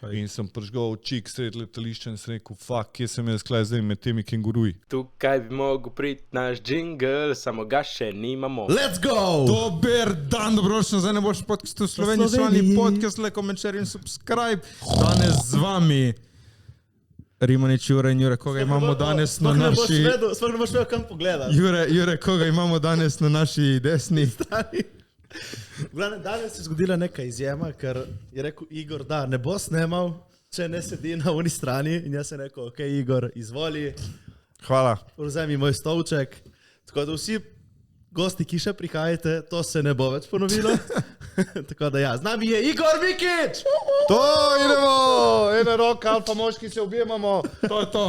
In sem prižgal čik sred letališča in sem rekel, kje sem jaz klej zdaj med temi kenguruji. Tukaj bi mogel priti naš jingle, samo ga še nimamo. Let's go! Dober dan, dobrodošli za najboljši podcast v Sloveniji. Sloveni podcast, like, comment, share in subscribe. Danes z vami Rimanič, Jure in Jure, koga imamo danes na naši... Sploh ne boš vedel, kam pogledati. Jure, koga imamo danes na naši desni. Danes se je zgodila neka izjema, ker je rekel Igor, da ne bo snemal, če ne sedi na uni strani. In jaz sem rekel, ok, Igor, izvoli. Hvala. Vzemi moj stolček. Tako da vsi gosti, ki še prihajate, to se ne bo več ponovilo. Tako da ja, z nami je Igor Mikić! To idemo! Ena roka, alfa moški se objemamo. To je to.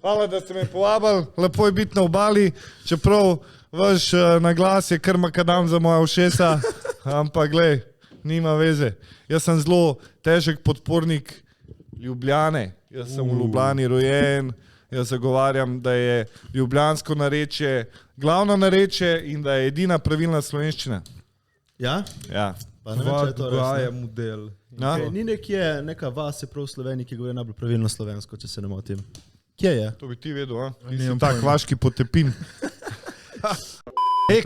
Hvala, da ste me povabili. Lepo je biti na obali, čeprav vaš naglas je kar makadam za moja ušesa, ampak glej, nima veze. Jaz sem zelo težek podpornik Ljubljane. Jaz sem v Ljubljani rojen, jaz zagovarjam, da je ljubljansko narečje glavno narečje in da je edina pravilna slovenščina. Ja? Ja. Pa ne vem, če je to res, Gaja ne? model. Okay, ni nekje neka vas je prav v Sloveniji, ki govori najbolj pravilno slovensko, če se ne motim. Kje je? To bi ti vedel, a? Ti si Nimam tak pojma. vaški potepin.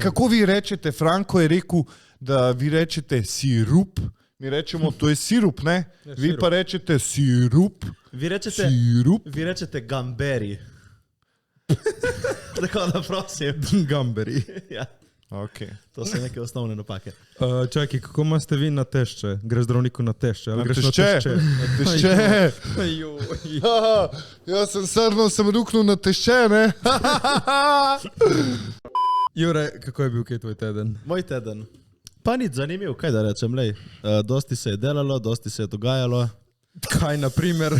Kako vi rečete? Franko je rekel, da vi rečete sirup. Mi rečemo, to je sirup, ne? Ja, Vi sirup. pa rečete sirup. Vi rečete, Sirup. vi rečete gamberi. Tako da prosim. Gamberi. Ja, Okay. to so neke osnovne napake. Čakaj, kako imate vi na tešče? Greš zdravniku na tešče? Ali Na greš tešče. na tešče? Tešče. Ajoj. Jaz sem srno, sem ruknil na tešče, ne? Jure, kako je bil kaj tvoj teden? Moj teden. Pa nič zanimiv, kaj da rečem, lej. Dosti se je delalo, dosti se je dogajalo. Kaj, na primer,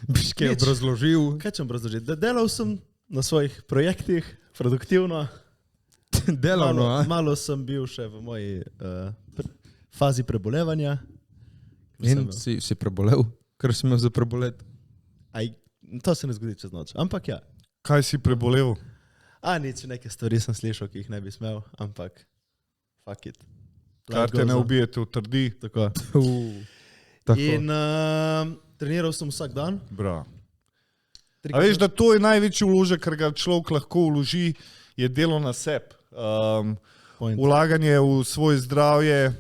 biš kaj Nič. obrazložil? Kaj ćem obrazložiti? Delal sem na svojih projektih, produktivno. Delavno, a? Malo sem bil še v moji fazi prebolevanja. In si prebolel? Ker si imel za prebolet? Aj, to se ne zgodi čez noč, ampak ja. Kaj si prebolel? Nič, neke stvari sem slišal, ki jih ne bi smel, ampak fuck it. Kar te ne ubijete, utrdi. Tako. Tako. In treniral sem vsak dan. Bra. A veš, da to je največji vložek, kar ga človek lahko vloži, je delo na sebi. Vlaganje v svoj zdravje.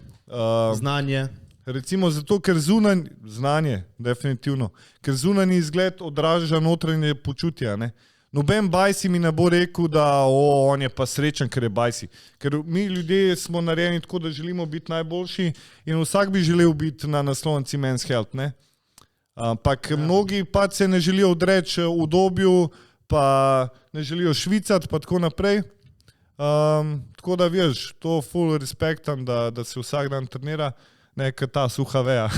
Znanje. Recimo zato, ker znanje, definitivno, ker zunanji izgled odraža notranje počutje, ne? Noben bajsi mi ne bo rekel, da on je pa srečen, ker je bajsi. Ker mi ljudje smo narejeni tako, da želimo biti najboljši in vsak bi želel biti na naslovnici Men's Health, ne? Ampak mnogi pa se ne želijo odreči udobju, pa ne želijo švicati, pa tako naprej. Tako da veš, to full respektam, da se vsak dan trenira, neka ta suha veja.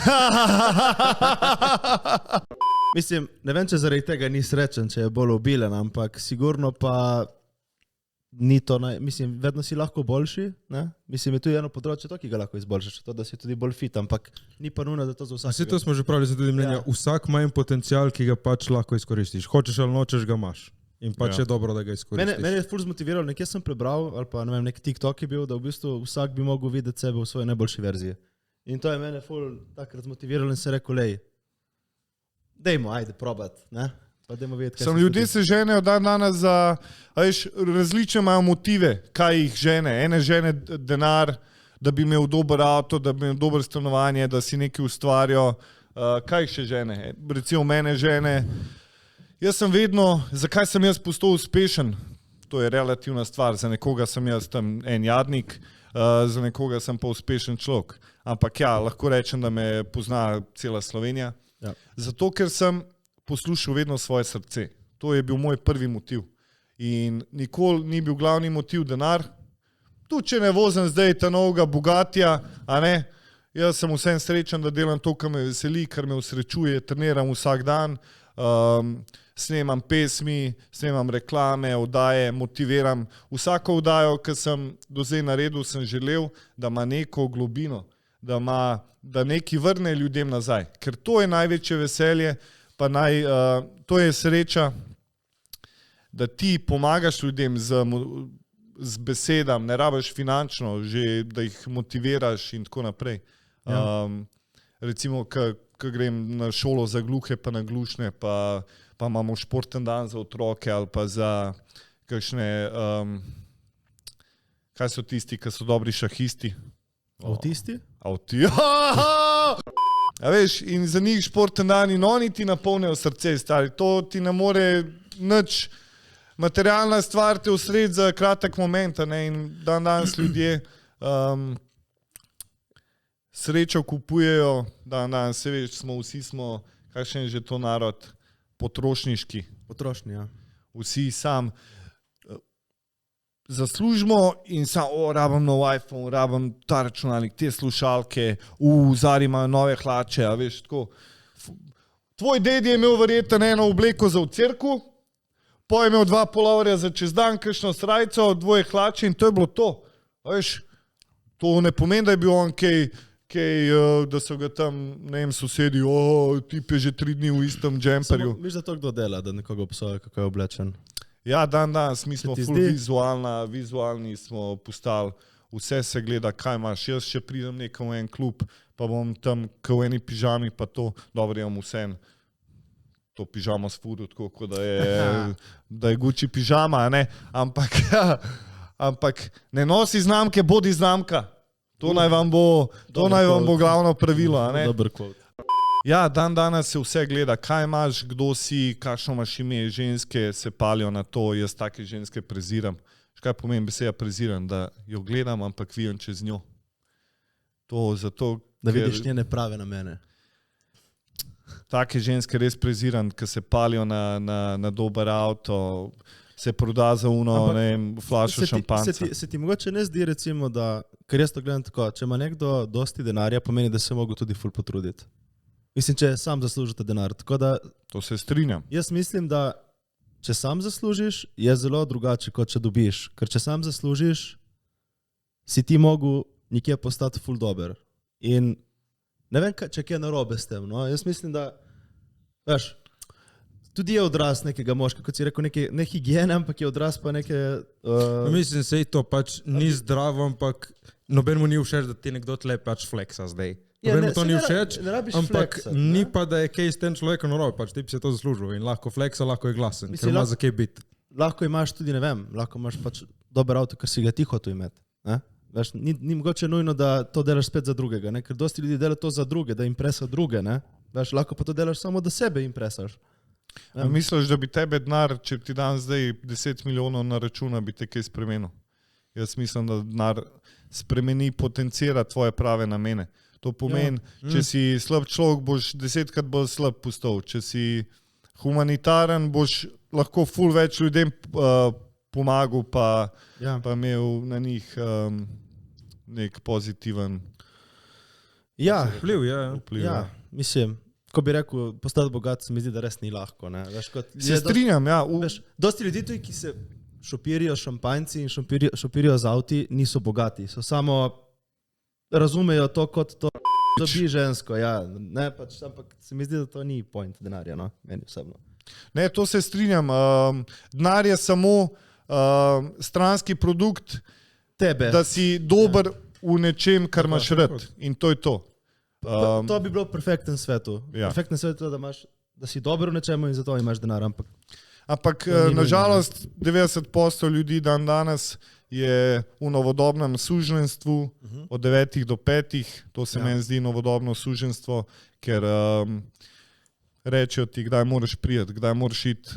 Mislim, ne vem, če zaradi tega ni srečen, če je bolj obilen, ampak sigurno pa ni to, mislim, vedno si lahko boljši, ne? Mislim, je tu eno področje to, ki ga lahko izboljšaš, to, da si tudi bolj fit, ampak ni pa nujno, da to za vsakega. Vse to smo že pravili, se tudi mnenja. Ja. Vsak ima en potencial, ki ga pač lahko izkoristiš. Hočeš ali nočeš, ga imaš. In pač je dobro, da ga izkoristiš. Mene je ful zmotiviralo, nekje sem prebral, ali pa ne vem, nek TikTok je bil, da v bistvu vsak bi mogel videti sebe v svoji najboljši verziji. In to je mene ful takrat zmotiviralo in se rekel, lej, dajmo, ajde, probat, ne? Pa dajmo videti, kaj Sam se ljudje zgodi. se ženejo dan danes za, veš, različne imajo motive, kaj jih žene. Ene žene denar, da bi imel dober avto, da bi imel dober stanovanje, da si nekaj ustvarijo. Kaj jih še žene? Recimo mene žene. Jaz sem vedno, zakaj sem jaz postal uspešen? To je relativna stvar. Za nekoga sem jaz tam en jadnik, za nekoga sem pa uspešen človek. Ampak ja, lahko rečem, da me pozna cela Slovenija. Ja. Zato, ker sem poslušal vedno svoje srce. To je bil moj prvi motiv. In nikoli ni bil glavni motiv denar. Tudi, če ne vozim zdaj ta novega Bugatija, a ne, jaz sem vsem srečen, da delam to, kar me veseli, kar me usrečuje, treniram vsak dan, snemam pesmi, snemam reklame, oddaje, motiviram. Vsako oddajo, ki sem do zdaj naredil, sem želel, da ima neko globino, da nekaj vrne ljudem nazaj. Ker to je največje veselje, pa to je sreča, da ti pomagaš ljudem z besedam, ne rabiš finančno, že da jih motiviraš in tako naprej. Ja. Recimo, ko grem na šolo za gluhe pa na glušne, pa imamo športen dan za otroke ali pa za kakšne, kaj so tisti, ki so dobri šahisti? Avtisti? A veš, in za njih športen dan in oni ti napolnijo srce, stari. To ti ne more nič, materialna stvar te usredi za kratek moment, ne? In danes ljudje srečo kupujejo, danes se veš, vsi smo, kakšen je že to narod, potrošniški. Potrošnji, ja. Vsi sam zaslužimo in rabim nov iPhone, rabim ta računalnik, te slušalke, Zari imajo nove hlače, a veš, tako. Tvoj ded je imel verjetno eno obleko za v cerku, pa je imel 2 puloverja za čez dan, kakšno srajco, 2 hlače in to je bilo to. A veš, to ne pomeni, da je bil on kaj, da so ga tam, ne vem, sosedi, tip je že 3 dni v istem džemperju. Miš, da to kdo dela, da nekoga obsoja, kako je oblečen? Ja, danes mi smo ful zdi? vizualni smo postali, vse se gleda, kaj imaš. Jaz še pridem nekam v en klub, pa bom tam v eni pižami, pa to, dobro, imam vsem to pižamo s fudu, tako kot da je Gucci pižama, ne? Ampak ne nosi znamke, bodi znamka. To naj vam bo glavno pravilo, a ne? Dober kvot. Ja, danes se vse gleda, kaj imaš, kdo si, kakšno imaš ime, ženske se palijo na to, jaz take ženske preziram. Kaj pomeni beseda preziram? Da jo gledam, ampak vidim čez njo. To zato, da vidiš njene prave namene. Take ženske res preziram, ki se palijo na dober avto, se proda za uno, ne vem, flašo šampanca. Se ti mogoče ne zdi, recimo, da, ker jaz to gledam tako, če ima nekdo dosti denarja, pomeni, da se mogo tudi ful potruditi. Mislim, če sam zaslužite denar. Tako da, to se strinjam. Jaz mislim, da če sam zaslužiš, je zelo drugače, kot če dobiš. Ker če sam zaslužiš, si ti mogel nekje postati ful dober. In ne vem, če kje narobe s tem. No? Jaz mislim, da veš, tudi je odraz nekega moškega, kot si rekel, ne higiene, ampak je odraz pa neke... Mislim, sej to pač ni zdravo, ampak nobenemu ni všeč, da ti nekdo tle pač fleksa zdaj. Nobenemu to ni všeč, ampak ni pa, da je kaj s tem človekom narobe, pač ti bi se to zaslužil in lahko fleksa, lahko je glasen, ker ima za kaj biti. Lahko imaš tudi, ne vem, lahko imaš pač dober avto, ker si ga ti hotel imeti. Veš, ni mogoče nujno, da to delaš spet za drugega, ne? Ker dosti ljudi dela to za druge, da impresa druge, ne? Veš, lahko pa to delaš samo, da sebe impresaš. Misliš, da bi tebe denar, če ti dan zdaj 10 milijonov na računa, bi te kaj spremenil? Jaz mislim, da denar spremeni, potencira tvoje prave namene. To pomeni, če si slab človek, boš 10krat bolj slab postal. Če si humanitaren, boš lahko ful več ljudem pomagal, pa imel na njih nek pozitiven vpliv. Ja, mislim, ko bi rekel, postati bogat, se mi zdi, da res ni lahko. Ne? Veš, se strinjam, ja. Veš, dosti ljudi tudi, ki se šopirijo šampanjci in šopirijo z avti, niso bogati. So samo razumejo to, kot to dobi žensko. Ja. Ne, pač, ampak se mi zdi, da to ni point denarja, no? Meni osebno. Ne, to se strinjam. Denar je samo stranski produkt tebe, da si dober v nečem, kar imaš rad. In to je to. To bi bilo v perfektnem svetu. Ja. Perfektnem svetu je, da si dober v nečemu in zato imaš denar. Ampak nažalost 90% ljudi danes je v novodobnem suženstvu od 9 do 5. To se meni zdi novodobno suženstvo, ker rečejo ti, kdaj moraš priti, kdaj moraš iti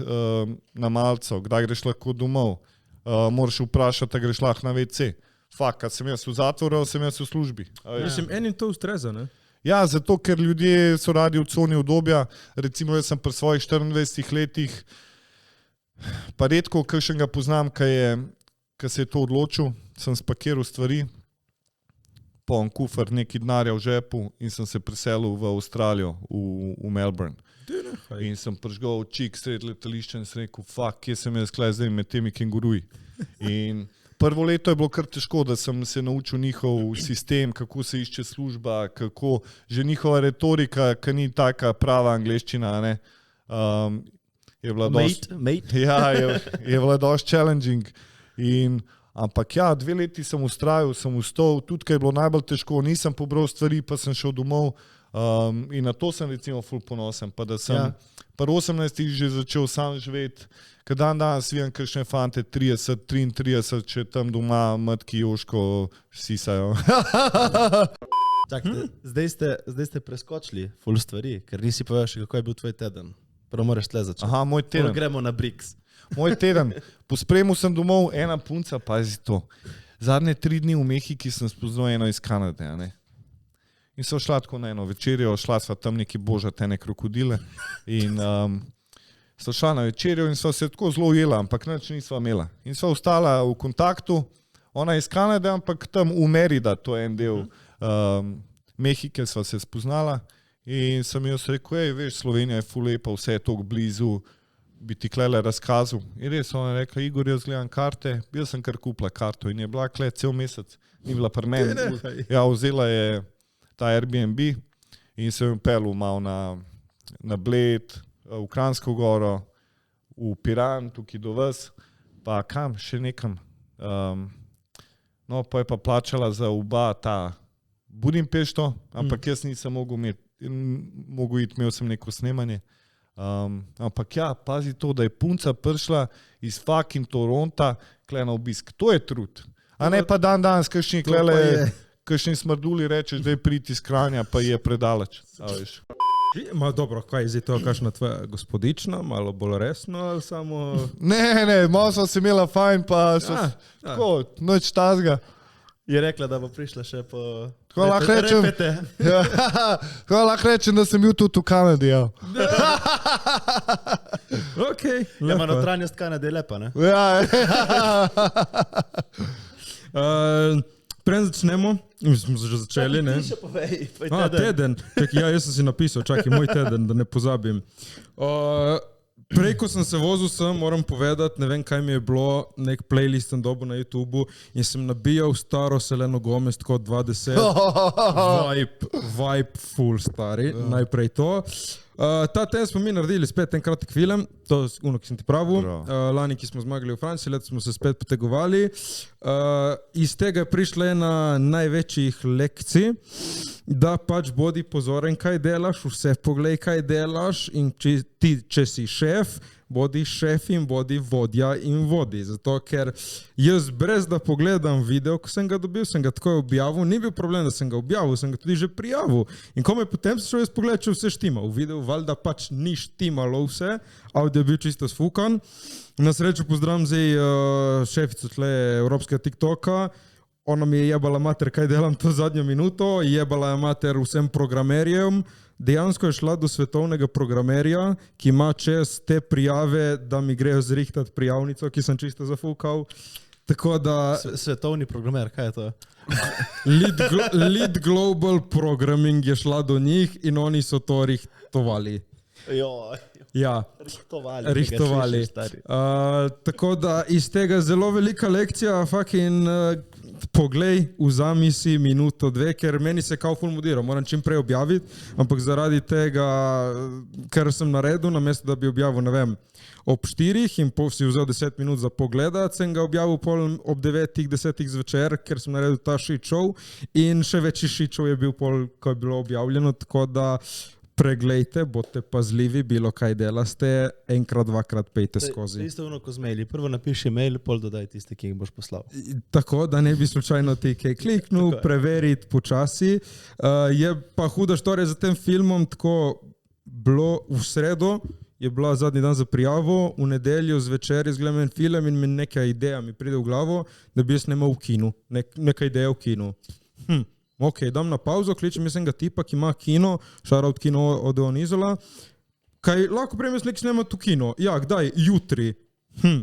na malco, kdaj greš lahko domov, moraš vprašati, da greš lahko na WC. Fak, sem jaz v zatvoru, sem jaz v službi. Mislim, enim to ustreza, ne? Ja, zato, ker ljudje so radi v coni udobja. Recimo, jaz sem pri svojih 24 letih, pa redko kakšnega poznam, ki se je to odločil, sem spakiral stvari, poln kufer, neki denarja v žepu in sem se preselil v Avstralijo, v Melbourne. In sem prižgal čik sred letališča in sem rekel, fak, kje sem jaz klej zdaj med temi kenguruji. In prvo leto je bilo kar težko, da sem se naučil njihov sistem, kako se išče služba, kako že njihova retorika, ki ni taka prava angleščina, ne, je bila dosti challenging. Ampak ja, 2 leti sem ustrajal, sem vstal, tudi kaj je bilo najbolj težko, nisem pobral stvari, pa sem šel domov, In na to sem recimo ful ponosen, pa da sem pri 18 že začel sam živeti, ker danes vidim kakšne fante 30, 33, če tam doma matki Joško sisajo. Čakajte, zdaj ste preskočili ful stvari, ker nisi povedal še, kako je bil tvoj teden. Prvo moraš tle začeti. Aha, moj teden. Gremo na BRICS. Moj teden. Po spremu sem domov, ena punca, pazi to. Zadnje 3 dni v Mehiki sem spoznal eno iz Kanade, a ne. In so šla tako na eno večerjo, šla sva tam neki božatene krokodile in so šla na večerjo in sva se tako zelo ujela, ampak nič nisva imela. In sva ostala v kontaktu, ona iz Kanade, ampak tam v Merida, to je en del Mehike, sva se spoznala in sem jo rekel, veš, Slovenija je ful lepa, vse je toliko blizu, bi ti klele razkazal. In res ona rekla, Igor, jaz gledam karte, jaz sem kar kupila karto in je bila kle cel mesec, ni bila pri meni. Ja, vzela je ta Airbnb in sem jo pelil malo na Bled, v Kranjsko goro, v Piran, tukaj do vas, pa kam, še nekam. No, pa je pa plačala za oba ta Budimpešto, ampak jaz nisem mogel iti, imel sem neko snemanje. Ampak ja, pazi to, da je punca prišla iz fucking Toronta kle na obisk. To je trud. A ne pa danes, kakšni klele, kakšni smrduli rečeš, da je priti iz Kranja, pa je predaleč. Ma dobro, kaj je zdaj to, kakšna tvoja gospodična, malo bolj resno ali samo... Ne, malo smo se imela fajn, pa so tako, noč tazga. Je rekla, da bo prišla še po... Tako lahko rečem, da sem bil tudi v Kanadi, ja. Okej, lepo. Ja, notranjost Kanade je lepa, ne? Ja. Preden začnemo, smo že začeli, ne? Ti še povej, tvoj teden. Teden. Čakaj, ja, jaz sem si napisal, čakaj, moj teden, da ne pozabim. Prej, ko sem se vozil sem, moram povedati, ne vem, kaj mi je bilo, nek playlist sem dobil na YouTubu in sem nabijal staro Seleno Gomez, tako 20, vibe full stari, najprej to. Ta teden smo mi naredili spet en kratek film, to je ono, ki sem ti pravil, lani, ki smo zmagali v Franciji, letos smo se spet potegovali. Iz tega je prišla ena največjih lekcij, da pač bodi pozoren, kaj delaš, vse poglej, kaj delaš in če si šef, bodi šef in bodi vodja in vodi. Zato, ker jaz brez da pogledam video, ko sem ga dobil, sem ga takoj objavil, ni bil problem, da sem ga objavil, sem ga tudi že prijavil. In ko me potem se šel jaz pogledati, če vse štima. V videu valjda pač ni štimalo vse, audio je bil čisto sfukan. Na srečo pozdravim zdaj šefico tle evropskega TikToka. Ona mi je jebala mater, kaj delam to zadnjo minuto, jebala je mater vsem programerjem. Dejansko je šla do svetovnega programerja, ki ima čez te prijave, da mi grejo zrihtati prijavnico, ki sem čisto zafukal. Tako da... Svetovni programer, kaj je to? Lead Global Programming je šla do njih in oni so to rihtovali. Ja, rihtovali. Tako da iz tega zelo velika lekcija, fucking poglej, vzami si minuto, 2, ker meni se kao ful mudira, moram čim prej objaviti, ampak zaradi tega, ker sem naredil, namesto da bi objavil, ne vem, ob 4 in si vzel 10 minut za pogledat, sem ga objavil ob 9, 10 zvečer, ker sem naredil ta shit show in še večji shit show je bil pol, ko je bilo objavljeno, tako da preglejte, bodite pazljivi, bilo kaj delaste, enkrat, dvakrat pejte skozi. Isto ono, ko z maili. Prvo napiši mail, pol dodaj tiste, ki jih boš poslal. Tako, da ne bi slučajno ti kaj kliknul, preveriti počasi. Je pa huda štorija za tem filmom, tako bilo v sredo, je bila zadnji dan za prijavo, v nedeljo zvečer izgledam en film in mi neka ideja mi pride v glavo, da bi jaz snemal v kinu, neka ideja v kinu. Ok, dam na pauzo, kličem jaz tipa, ki ima kino, shoutout kino od Izola. Kaj, lahko prijem jaz nek snemat v kino? Ja, kdaj? Jutri.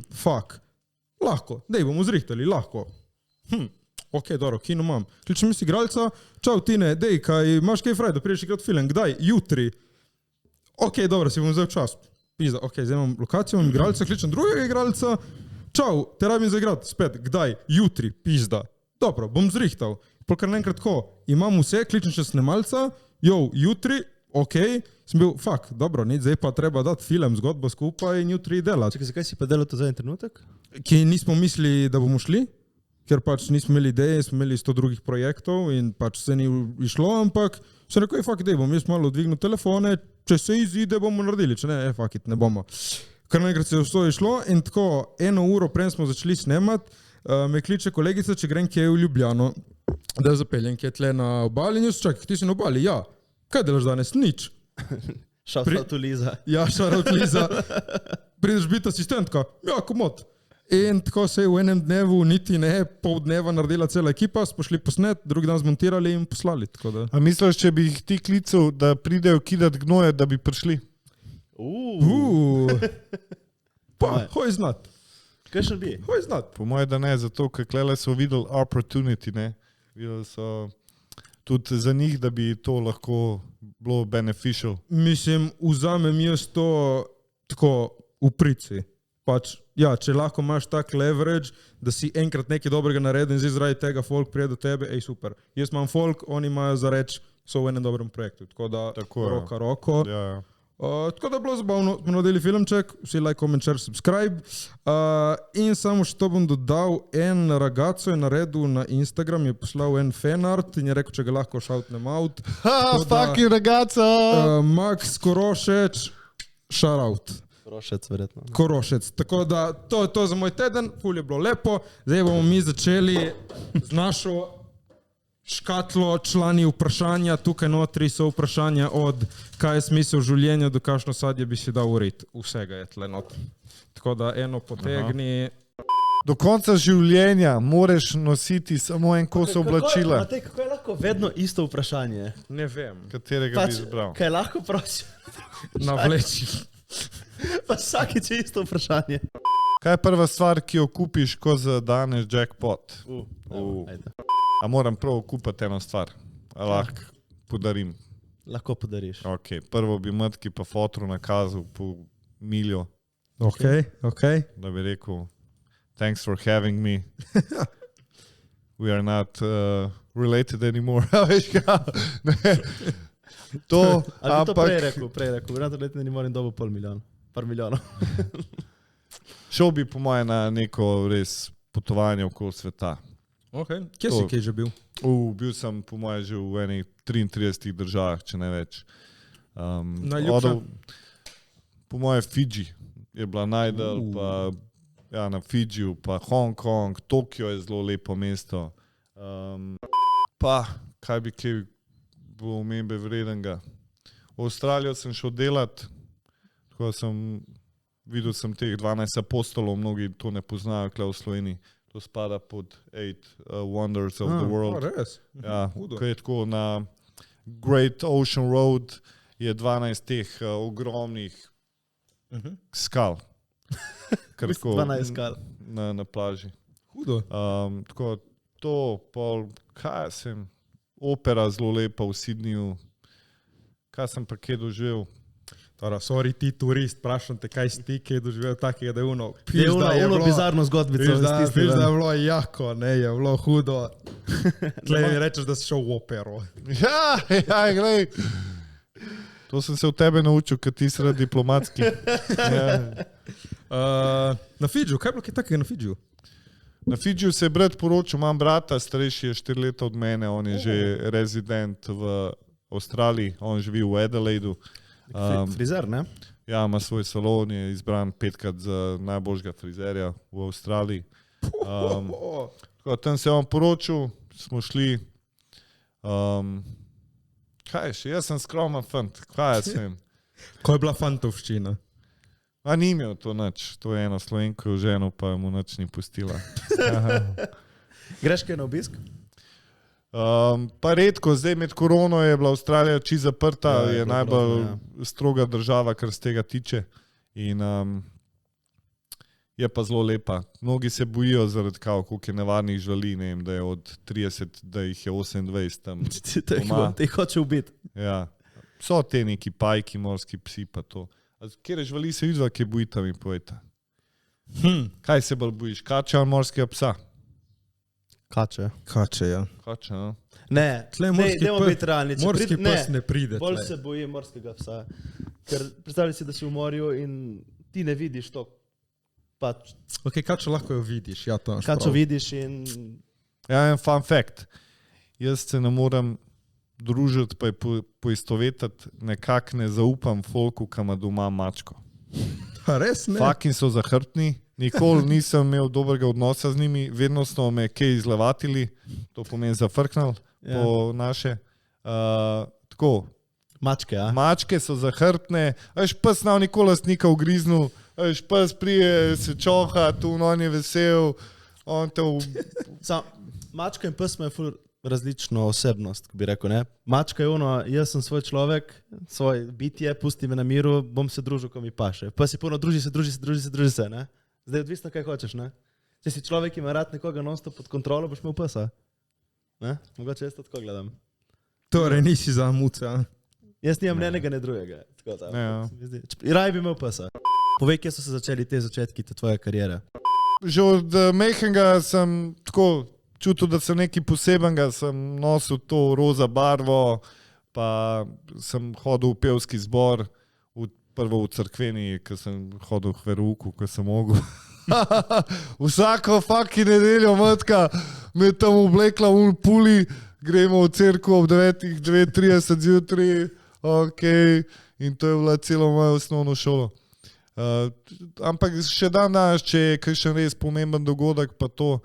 Fuck. Lahko, dej bomo zrihtali, lahko. Ok, dobro, kino imam. Kličem jaz igralca, čau Tine, dej, kaj, imaš kaj fraj, da priješ igrat film? Kdaj? Jutri. Ok, dobro, si bom vzel čas. Pizda, ok, zdaj imam lokacijo, imam igralca, kličem drugega igralca, čau, te rabim za igrat, spet, kdaj? Jutri, pizda. Dobro, bom zrihtal. Polkar naenkrat tako, imam vse, kličem še snemalca, jutri, ok, sem bil, fuck, dobro, nič, zdaj pa treba dati film, zgodbo skupaj in jutri delati. Čekaj, zakaj si pa delal to zadnji trenutek? Ki nismo mislili, da bomo šli, ker pač nismo imeli ideje, smo imeli 100 drugih projektov in pač se ni išlo, ampak sem rekel, fuck it, bom jaz malo dvignil telefone, če se izide, bomo naredili, če ne, fuck it, ne bomo. Kar naenkrat se je vse išlo in tako 1 uro prej smo začeli snemati, me kliče kolegica, če grem kje v Ljubljano, da zapeljem kje tle na obali in jaz čakaj, ti si na obali, ja, kaj delaš danes, nič. Šaut Liza. Ja, šaut Liza. Prideš biti asistentka, ja, komod. In tako se je v enem dnevu, niti ne, pol dneva naredila cela ekipa, smo šli posnet, drugi dan zmontirali in poslali. Tako da. A misliš, če bi jih ti klical, da pridejo kidati gnoje, da bi prišli? Pa, hoj znat. Kaj še bi? Hoj znat. Po moje, da ne, zato, ker klele so videli opportunity, ne. Videli so tudi za njih, da bi to lahko bilo beneficial. Mislim, vzamem jaz to tako v prici. Pač, ja, če lahko imaš tak leverage, da si enkrat nekaj dobrega naredil in zdaj zaradi tega folk prije do tebe, ej super. Jaz imam folk, oni imajo za reč, so v enem dobrem projektu. Tako da, roka roko. Ja. Tako da je bilo zabavno, smo naredili filmček, vsi like, comment, share, subscribe. In samo še to bom dodal, en ragazzo je naredil na Instagram, je poslal en fanart in je rekel, če ga lahko shoutnem out. Fucking ragazzo! Max Korošec, shoutout. Korošec, verjetno. Korošec. Tako da, to je to za moj teden, ful je bilo lepo. Zdaj bomo mi začeli z našo škatlo člani vprašanja. Tukaj notri so vprašanja od kaj je smisel življenja, do kakšno sadje bi si dal urit. Vsega je tle not. Tako da eno potegni. Do konca življenja moraš nositi samo en kos oblačila. Matej, kako je lahko vedno isto vprašanje? Ne vem. Katerega bi izbral? Kaj lahko prosim? Navleči. Pa vsakič je isto vprašanje. Kaj je prva stvar, ki jo kupiš, ko zadaneš jackpot? Ajde. A moram prav kupiti eno stvar? A lahko podarim? Lahko podariš. Ok, prvo bi matki pa fotru nakazal po miljo, Ok. da bi rekel thanks for having me. We are not related anymore. Veš kaj? Ne. To, Ali bi to prej rekel? Vrata leta ne moram dobo par milijonov. Šel bi po moje na neko res potovanje okoli sveta. Ok. Kje si kaj že bil? Bil sem po moje že v enih 33 državah, če ne več. Najljubša? Po moje Fidži je bila najdalj, pa ja, na Fidžiju, pa Hong Kong, Tokio je zelo lepo mesto. Pa, kaj bi kaj bilo omembe vredenega. V Avstralijo sem šel delat, tako videl sem teh 12 apostolov, mnogi to ne poznajo, kle v Sloveniji. To spada pod 8 Wonders of the World. Res? Ja, ko je tako na Great Ocean Road je 12 teh ogromnih skal. 12 skal. Na plaži. Hudo. Tako to, pol, kaj sem, opera zelo lepa v Sydneyju. Kaj sem pa kje doživel? Tara, sorry ti turist, prašam te, kaj si ti kje doživel takega, da je ono... Je ono bizarno zgodbico. Viš, da je bilo jako, ne, je bilo hudo. Tlej mi rečeš, da si šel v opero. Ja, glej. To sem se v tebe naučil, ker ti si diplomatski. Ja. Na Fidžiju, kaj je bilo kaj takega na Fidžiju? Na Fidžiju se je brat poročil, imam brata, starejši je 4 leta od mene, on je že rezident v Avstraliji, on živi v Adelaidu. Frizer, ne? Ja, ima svoj salon, je izbran 5krat za najboljšega frizerja v Avstraliji. Tam se je on poročil, smo šli. Kaj je še? Jaz sem skromen fant, kaj jaz vem? Ko je bila fantovščina? A ni imel to nič, to je eno Slovenko ženo, pa mu nič ni pustila. Greš kaj na obisk? Pa redko, zdaj med korono je bila Avstralija čisto zaprta, je najbolj stroga država, kar z tega tiče. In je pa zelo lepa. Mnogi se bojijo zaradi koliko je nevarnih živali, ne vem, da je od 30, da jih je 28 tam. Te hoče ubiti. Ja. So te neki pajki, morski psi pa to. Kjere živali se vidva, kje bojita, mi povejte? Kaj se bolj bojiš, kača ali morskega psa? Kače. Kače, ja. Kače, no? Ne, dajmo biti realni. Morski pes ne pride. Bolj se boji morskega psa. Ker predstavljaj si, da si v morju in ti ne vidiš to pač, Ok, kačo lahko jo vidiš, ja, to imaš kačo prav. vidiš in Ja, en fun fact. Jaz se ne morem družiti, pa je poistovetiti, nekako ne zaupam folku, ki ima doma mačko. A res ne? Fakin so zahrbtni, nikoli nisem imel dobrega odnosa z njimi, vedno so me kaj izlevatili, to pomeni zafrknili po naše. Tako, mačke, ja. mačke so zahrbtne, veš, pes nav nikoli lastnika ugriznil, veš, pes prije, se čoha, tu on je vesel, on te Mačka in pes imajo ful različno osebnost, bi rekel, ne. Mačka je ono, jaz sem svoj človek, svoj bitje, pusti me na miru, bom se družil, ko mi paše. Pes je puno, druži se, ne. Zdaj je odvisno, kaj hočeš, ne. Če si človek, ki ima rad nekoga non-stop pod kontrolo, boš imel pesa. Ne? Mogoče jaz to tako gledam. Torej nisi za muca. Jaz nimam ne enega, ne drugega. Tako da, Ja. Raj bi imel pesa. Povej, kje so se začeli te začetki, te tvoje karijere. Že od mehkega sem tako čutil, da sem nekaj posebenega, sem nosil to roza barvo, pa sem hodil v pevski zbor, prvo v cerkveni, ker sem hodil v verouku, ko sem mogel. Vsako fucking nedeljo matka me tam oblekla v puli, gremo v cerkev ob 9:30 zjutraj, ok, in to je bila celo moja osnovno šolo. Ampak še dan danes, če je kakšen res pomemben dogodek, pa to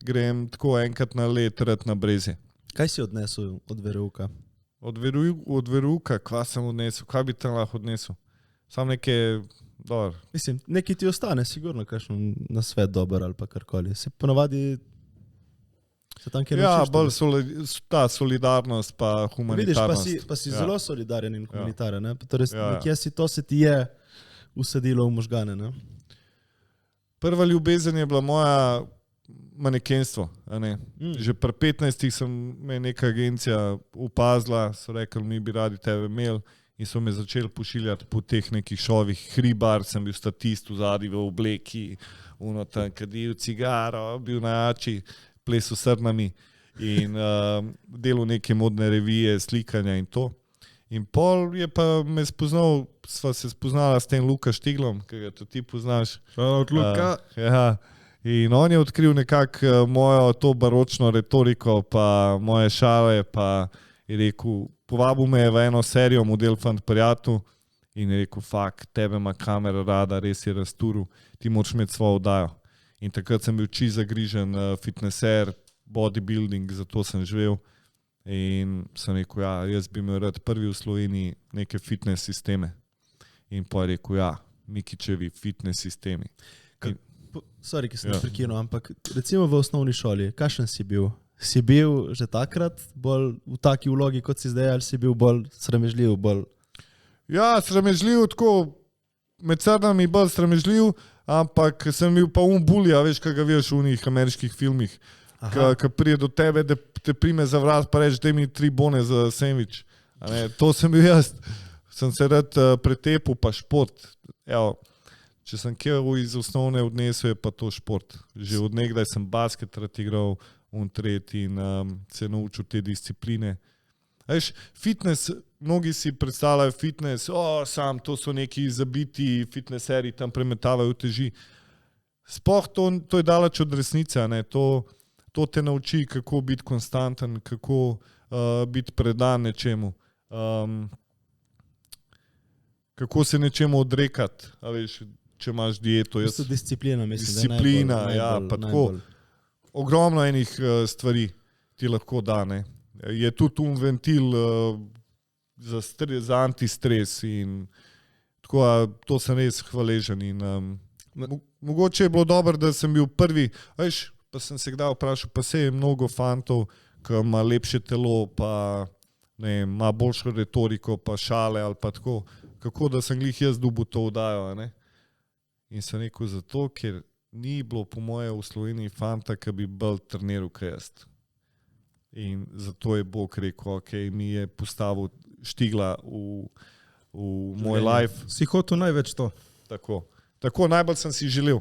grem tako enkrat na let red na brezi. Kaj si odnesel od verouka? Od verouka, kva sem odnesel, kaj bi tam lahko odnesel? Sam nekaj, dobro. Mislim, nekaj ti ostane, sigurno, kakšen nasvet dober ali pa karkoli. Se ponavadi se tam, kjer Ja, naučiš, bolj ta solidarnost pa vidiš, humanitarnost. pa si Ja. zelo solidaren in humanitaren, ne? Torej, Ja. nekje si to se ti je usadilo v možgane, ne? Prva ljubezen je bila moja manekenstvo. A ne? Že pri 15 sem me neka agencija upazila, so rekli, mi bi radi tebe imeli in so me začeli pošiljati po teh nekih šovih. Hribar, sem bil statist v zadnji v obleki, uno tam kadil cigaro, bil na jači, plesal srnami in delal neke modne revije, slikanja in to. In pol je pa me spoznal, sva se spoznala s tem Luka Štiglom, ki ga tudi ti poznaš. Od Luka. Ja. In on je odkril nekako mojo to baročno retoriko, pa moje šale, pa je rekel, povabil me je v eno serijo Model Fant Prijatu in je rekel, fak, tebe ima kamera rada, res je razturil, ti moraš imeti svojo oddajo. In takrat sem bil čisto zagrižen fitnesser, bodybuilding, zato sem živel. In sem rekel, ja, jaz bi imel rad prvi v Sloveniji neke fitness sisteme. In pa je rekel, ja, Mikičevi fitness sistemi. Sorry, ki sem prekinil, ampak recimo v osnovni šoli, kakšen si bil? Si bil že takrat bolj v taki vlogi, kot si zdaj, ali si bil bolj sramežljiv? Ja, sramežljiv, tako med srnami bolj sramežljiv, ampak sem bil pa bulja, veš, kaj ga veš v unih ameriških filmih. Ko prije do tebe, da te prime za vrat, pa reč, daj mi 3 bone za sandvič. To sem bil jaz. Sem se rad pretepil, pa šport. Evo, če sem kje iz osnovne odnesel, je pa to šport. Že od nekdaj sem basket rad igral, tretji in se naučil te discipline. Veš, fitness, mnogi si predstavljajo fitness, sam to so neki zabiti fitneseri, tam premetavajo teži. Sploh to je daleč od resnice, ne? To te nauči, kako biti konstanten, kako biti predan nečemu. Kako se nečemu odrekati, a veš, če imaš dieto. To je disciplina, mislim. Disciplina, ja, pa tako. Ogromno enih stvari ti lahko da, ne. Je tudi ventil za antistres in tako, to sem res hvaležen in mogoče je bilo dobro, da sem bil prvi, veš, pa sem se kdaj vprašal, pa se je mnogo fantov, ki ima lepše telo, pa ne, ima boljšo retoriko, pa šale ali pa tako, kako da sem glih jaz dobil to vdajo, ne. In sem rekel zato, ker ni bilo po moje v Sloveniji fanta, ki bi bolj treniral kaj jaz. In zato je Bog rekel, ok, mi je postavil Štigla v moj life. Si hotel največ to. Tako najbolj sem si želel.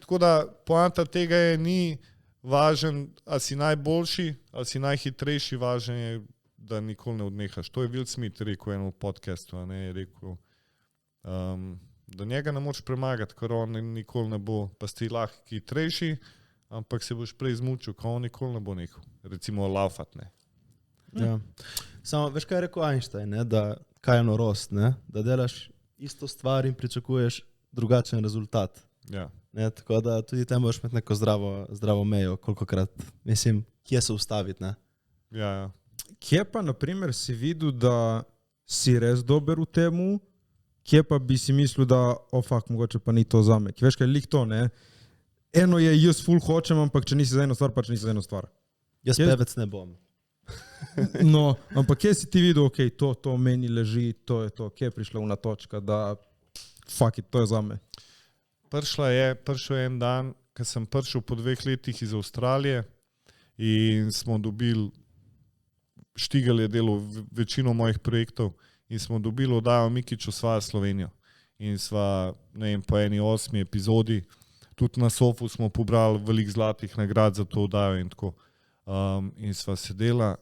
Tako da poanta tega je, ni važen, a si najboljši, a si najhitrejši, važen je, da nikoli ne odnehaš. To je Will Smith rekel v enem podcastu, je rekel, da njega ne moč premagati, ker on nikoli ne bo, pa si lahko hitrejši, ampak se boš prej zmučil, ko on nikoli ne bo nehal. Recimo laufat, ne. Ja. Samo, veš kaj je rekel Einstein, ne? Da kaj je norost, ne? Da delaš isto stvar in pričakuješ drugačen rezultat. Ja. Ne? Tako da tudi tam moraš imeti neko zdravo mejo, kolikokrat, mislim, kje se ustaviti. Ne? Ja. Kje pa, na primer, si videl, da si res dober v temu, kje pa bi si mislil, da mogoče pa ni to zame. Veš kaj, lih to, ne? Eno je, jaz ful hočem, ampak če nisi za eno stvar, pač nisi za eno stvar. Jaz pevec ne bom. No, ampak kje si ti videl, ok, to meni leži, to je to, kje je prišla una točka, da fuck it, to je zame. Prišel je en dan, ko sem prišel po 2 letih iz Avstralije in smo dobili, Štigal je delal večino mojih projektov in smo dobili oddajo Mikić osvaja Slovenijo. In sva, ne vem, po eni 8. epizodi, tudi na Sofu smo pobrali veliko zlatih nagrad za to oddajo in tako. In sva sedela,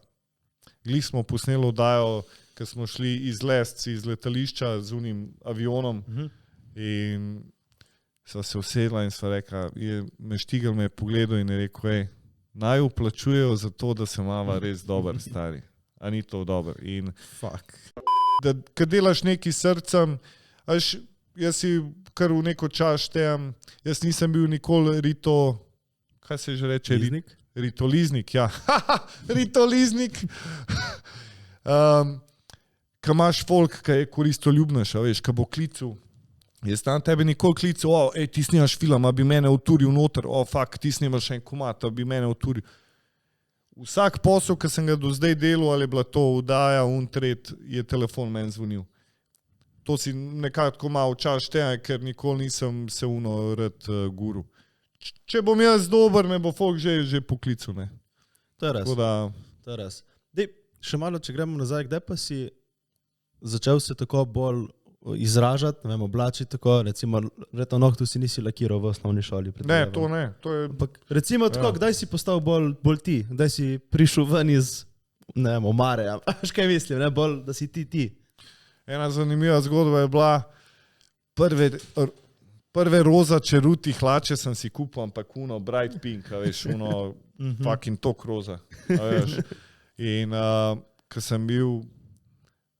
glih smo posneli oddajo, ko smo šli iz letališča z unim avionom in sva se usedla in sva rekla, Štigal me je pogledal in je rekel, naj vplačujejo za to, da se mava res dober, stari. A ni to dober. In da kad delaš neki srcem, jaz si kar v neko čas štejem, jaz nisem bil nikoli kaj se že reče? Liznik? Ritoliznik, ja. Ritoliznik. Ko imaš folk, ki je koristoljubnež, veš, ko bo klical. Jaz tam tebe nikoli klical, ti snimaš film, a bi mene uturil noter, ti snimaš en komad, a bi mene uturil. Vsak posel, ki sem ga do zdaj delal, ali je bila to oddaja, tret, je telefon meni zvonil. To si nekako malo čas šteje, ker nikoli nisem se rad guru. Če bom jaz dober, me bo folk že poklical, ne. To je res. Da... To je res. Dej, še malo, če gremo nazaj, kdaj pa si začel se tako bolj izražati, ne vem, oblačiti tako, recimo, verjetno nohtu si nisi lakiral v osnovni šoli. Ne, to ne. To je... Ampak recimo tako, kdaj si postal bolj ti, kdaj si prišel ven iz, ne vem, omare, veš kaj mislim, ne, bolj, da si ti. Ena zanimiva zgodba je bila, prve roza čeruti hlače sem si kupil, ampak bright pink, veš, fucking tok roza, veš. In ko sem bil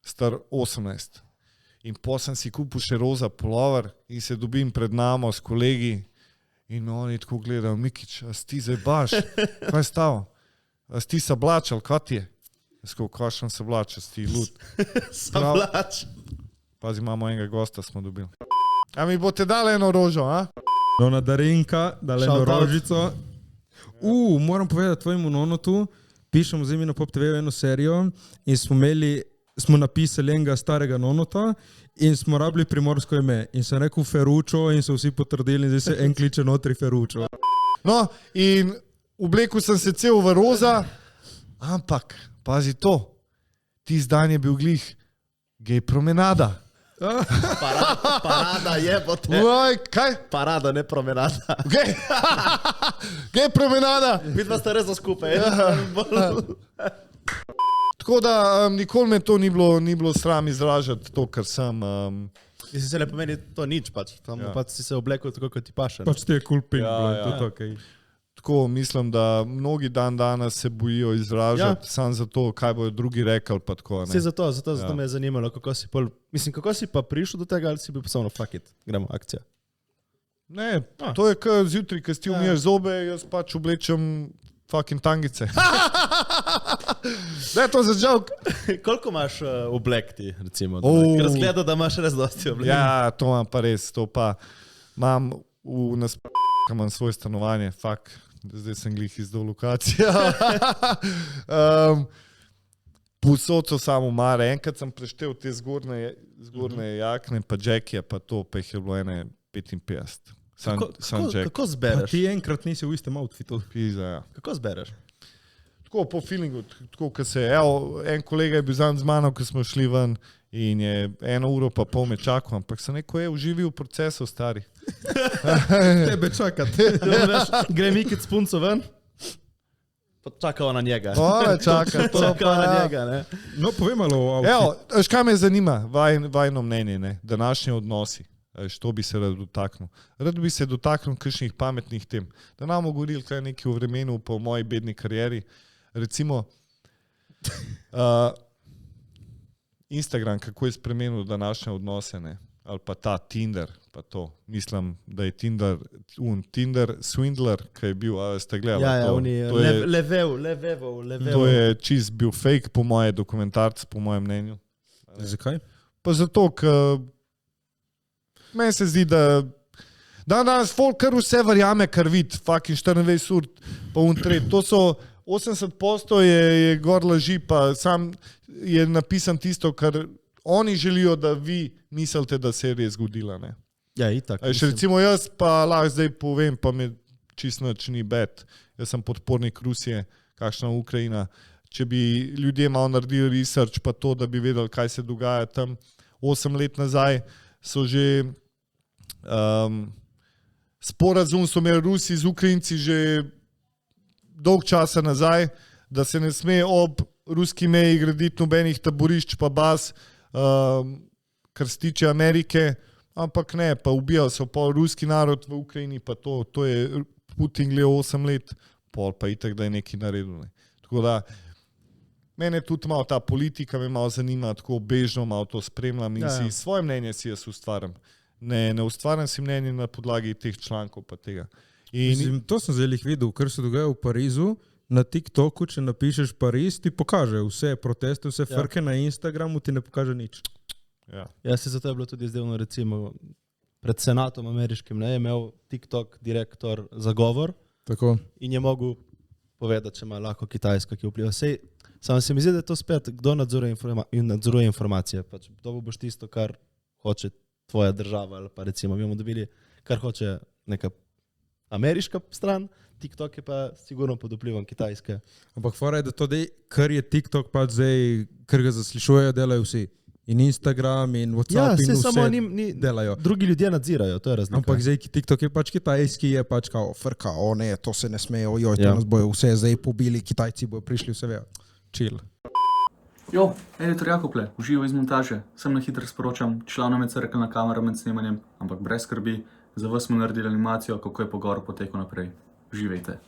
star 18 in sem si kupil še roza pulover in se dobim pred namo s kolegi in oni tako gledajo, Mikić, a si ti zdaj baš? Kaj je stalo? A si ti sablačal, kaj ti je? Jaz ko kašem sablačal, si ti lud. Sablač. Pazi, imamo enega gosta, smo dobili. A mi boste dali eno rožo, a? No, na Darinka, dali eno rožico. Moram povedati tvojemu nonotu, pišemo z imi na Pop TV eno serijo in smo napisali enega starega nonota in smo rabili primorsko ime. In sem rekel Ferručo in so vsi potrdili in zdaj se en kliče notri Ferručo. No, in oblekel sem se cel v roza, ampak, pazi to, tisti dan je bil glih gej promenada. Parada je, potem. Kaj? Parada, ne promenada. Gej promenada. Vidva sta res skupaj. Tako da nikoli me to ni bilo sram izražati, to, kar sem. Mislim, se ne pomeni to nič, pač. Tam pač si se oblekel tako, kot ti paše. Pač ti je cool pink, to okej. Tako mislim, da mnogi danes se bojijo izražati samo zato, kaj bojo drugi rekli, pa tako, ne. Zato me je zanimalo, kako si pa prišel do tega, ali si bil pa samo fuck it, gremo, akcija. Ne, to je kot zjutraj, ko ti umiješ zobe, jaz pač oblečem fucking tangice. Da je to za joke. Koliko imaš oblek ti, recimo? Ker razgleda, da imaš res dosti oblek. Ja, to imam pa res, to pa imam imam svoje stanovanje, zdaj sem glih izdal lokacijo. Povsod so samo mare, enkrat sem preštel te zgornje jakne, pa džekije, pa to, pa jih je bilo ene 55. Kako zbereš? Pa ti enkrat nisi v istem outfitu. Pizza, ja. Kako zbereš? Tako po feelingu, tako ko se, en kolega je bil z mano, ko smo šli ven in je 1 uro pa pol me čakal, ampak sem neko uživi v procesu, stari. Tebe čakati. Gre Mikić s punco ven, pa čakava na njega. Čakava na njega, ne. No, povej malo o outfitu. Kaj me zanima, vajno mnenje, ne, današnji odnosi. Što bi se rad dotaknil? Rad bi se dotaknil kakšnih pametnih tem. Da nam bomo govorili kaj nekaj o vremenu po moji bedni karieri. Recimo, Instagram, kako je spremenil današnje odnose, ne? Ali pa ta Tinder, pa to. Mislim, da je Tinder swindler, ki je bil, ali ste gledali? Ja, on je level. To je čist bil fake, po moje dokumentarc, po mojem mnenju. Zakaj? Pa zato, ker meni se zdi, da danes folk kar vse verjame, kar vidi, fucking 24 ur, pa untret. To so 80% je gor laži, pa sam je napisan tisto, kar oni želijo, da vi mislite, da se je res zgodila. Ne? Ja, itak. Recimo jaz pa lahko zdaj povem, pa mi čisto nič ni bed. Jaz sem podpornik Rusije, kakšna Ukrajina. Če bi ljudje malo naredili research, pa to, da bi vedeli, kaj se dogaja tam 8 let nazaj, so že sporazum so imeli Rusi z Ukrajinci že dolg časa nazaj, da se ne sme ob ruski meji graditi nobenih taborišč pa baz, kar se tiče Amerike, ampak ne, pa ubijal so pol ruski narod v Ukrajini, pa to je Putin gledal 8 let, pol pa itak, da je nekaj naredil. Ne. Tako da, mene tudi malo ta politika me malo zanima, tako bežno malo to spremljam in si svoje mnenje si jaz ustvarjam. Ne ustvarjam si mnenje na podlagi teh člankov pa tega. Mislim, to sem zdaj videl, kar se dogaja v Parizu, na TikToku, če napišeš Pariz, ti pokaže vse proteste, vse frke, na Instagramu ti ne pokaže nič. Ja, se zato je bilo tudi zdaj, recimo, pred senatom ameriškim, ne, je imel TikTok direktor zagovor. Tako. In je mogel povedati, če ima lahko Kitajska, ki vpliva. Samo se mi zdi, da je to spet, kdo nadzoruje informacije. Pač, to boš tisto, kar hoče tvoja država, ali pa recimo, mi bomo dobili, kar hoče neka ameriška stran, TikTok je pa sigurno pod vplivom Kitajske. Ampak fora je, da to dej, kar je TikTok pa zdaj, kar ga zaslišujejo, delajo vsi. In Instagram, in WhatsApp, in vse samo delajo. Drugi ljudje nadzirajo, to je razlika. Ampak zdaj TikTok je pač kitajski, je pač kao frka, o ne, to se ne smejo, ojoj, to nas bojo vse zdaj pobili, Kitajci bojo prišli, vse vejo. Chill. Jo, editor Jakoble, uživo iz montaže. Sem na hitro sporočam, članom je crkljna kamera med snemanjem, ampak brez skrbi, za vas smo naredili animacijo, kako je pogovor potekal naprej. Uživajte.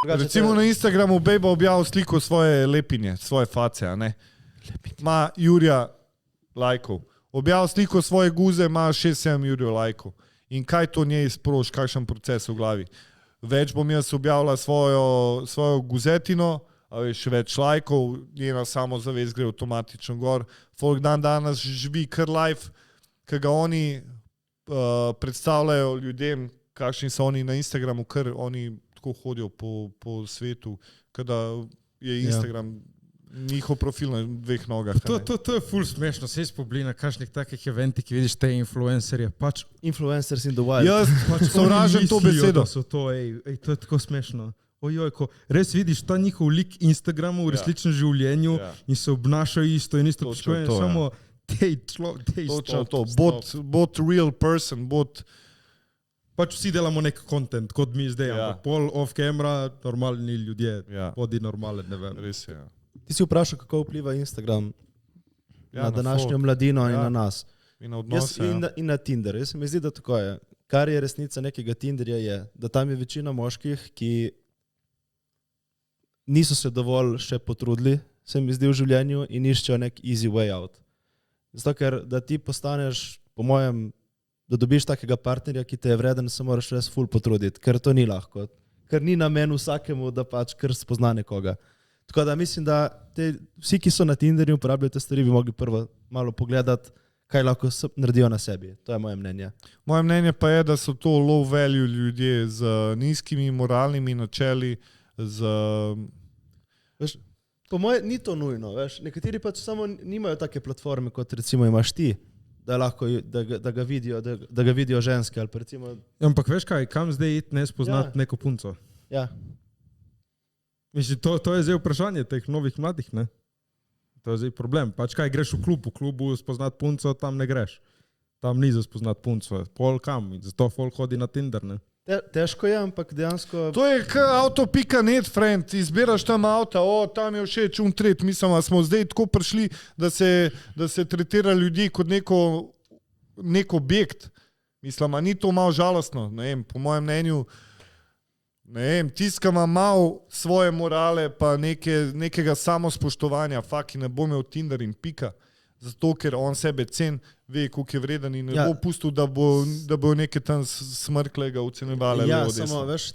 Recimo na Instagramu Bejba objavil sliko svoje lepinje, svoje face, a ne? Ma Jurija lajkov. Objavil sliko svoje guze, ima 6-7 Jurijo lajkov. In kaj to njej sproži, kakšen proces v glavi? Več bom jaz objavila svojo guzetino, a veš, več lajkov, njena samozavest gre avtomatično gor. Folk dan danes živi kar life, ki ga oni predstavljajo ljudem, kakšni so oni na Instagramu, ker oni tako hodijo po svetu, kada je Instagram njihov profil na 2 nogah. To je ful smešno, se izpobli na kakšnih takih eventih, ki vidiš te influencerje. Pač, influencers in the wild. Jaz sovražim to besedo. To je tako smešno. Ojoj, ko res vidiš ta njihov lik Instagramu v resničnem življenju in se obnašajo isto in isto počujejo, samo točno to, bot real person, pač vsi delamo nek content, kot mi zdaj, ampak pol off camera, normalni ljudje, bodi normalen, ne vem. Res je, Ti si vprašal, kako vpliva Instagram na današnjo mladino in na nas. In na odnose. In na Tinder. Jaz se mi zdi, da tako je. Kar je resnica nekega Tinderja je, da tam je večina moških, ki niso se dovolj še potrudili, se mi zdi v življenju in iščejo nek easy way out. Zato, ker da ti postaneš, po mojem, da dobiš takega partnerja, ki te je vreden, se moraš res ful potruditi, ker to ni lahko. Ker ni namen vsakemu, da pač kar spozna nekoga. Tako da mislim, da vsi, ki so na Tinderju uporabljajo te stvari, bi mogli prvo malo pogledati, kaj lahko naredijo na sebi. To je moje mnenje. Moje mnenje pa je, da so to low value ljudje z nizkimi moralnimi načeli, Veš, po moje ni to nujno, veš. Nekateri pač samo nimajo take platforme, kot recimo imaš ti, da lahko, da ga vidijo ženske, ali pa recimo... Ampak veš kaj, kam zdaj iti ne spoznati neko punco? Ja. Mislim, to je zdaj vprašanje teh novih mladih, ne? To je zdaj problem. Pač kaj, greš v klubu spoznati punco, tam ne greš. Tam ni za spoznati punco. Pol kam, zato folk hodi na Tinder, ne? Težko je, ampak dejansko... To je auto.net, friend, izbiraš tam avta, tam je všeč tret, mislim, smo zdaj tako prišli, da se tretira ljudi kot neko nek objekt. Mislim, a ni to malo žalostno? Ne vem, po mojem mnenju, ne vem, tiskama malo svoje morale pa nekega samospoštovanja, ne bo imel Tinder in pika. Zato, ker on sebe cen, ve, koliko je vreden in ne bo pustil, da bo neke tam smrklega ocenjevale. Ja, samo veš...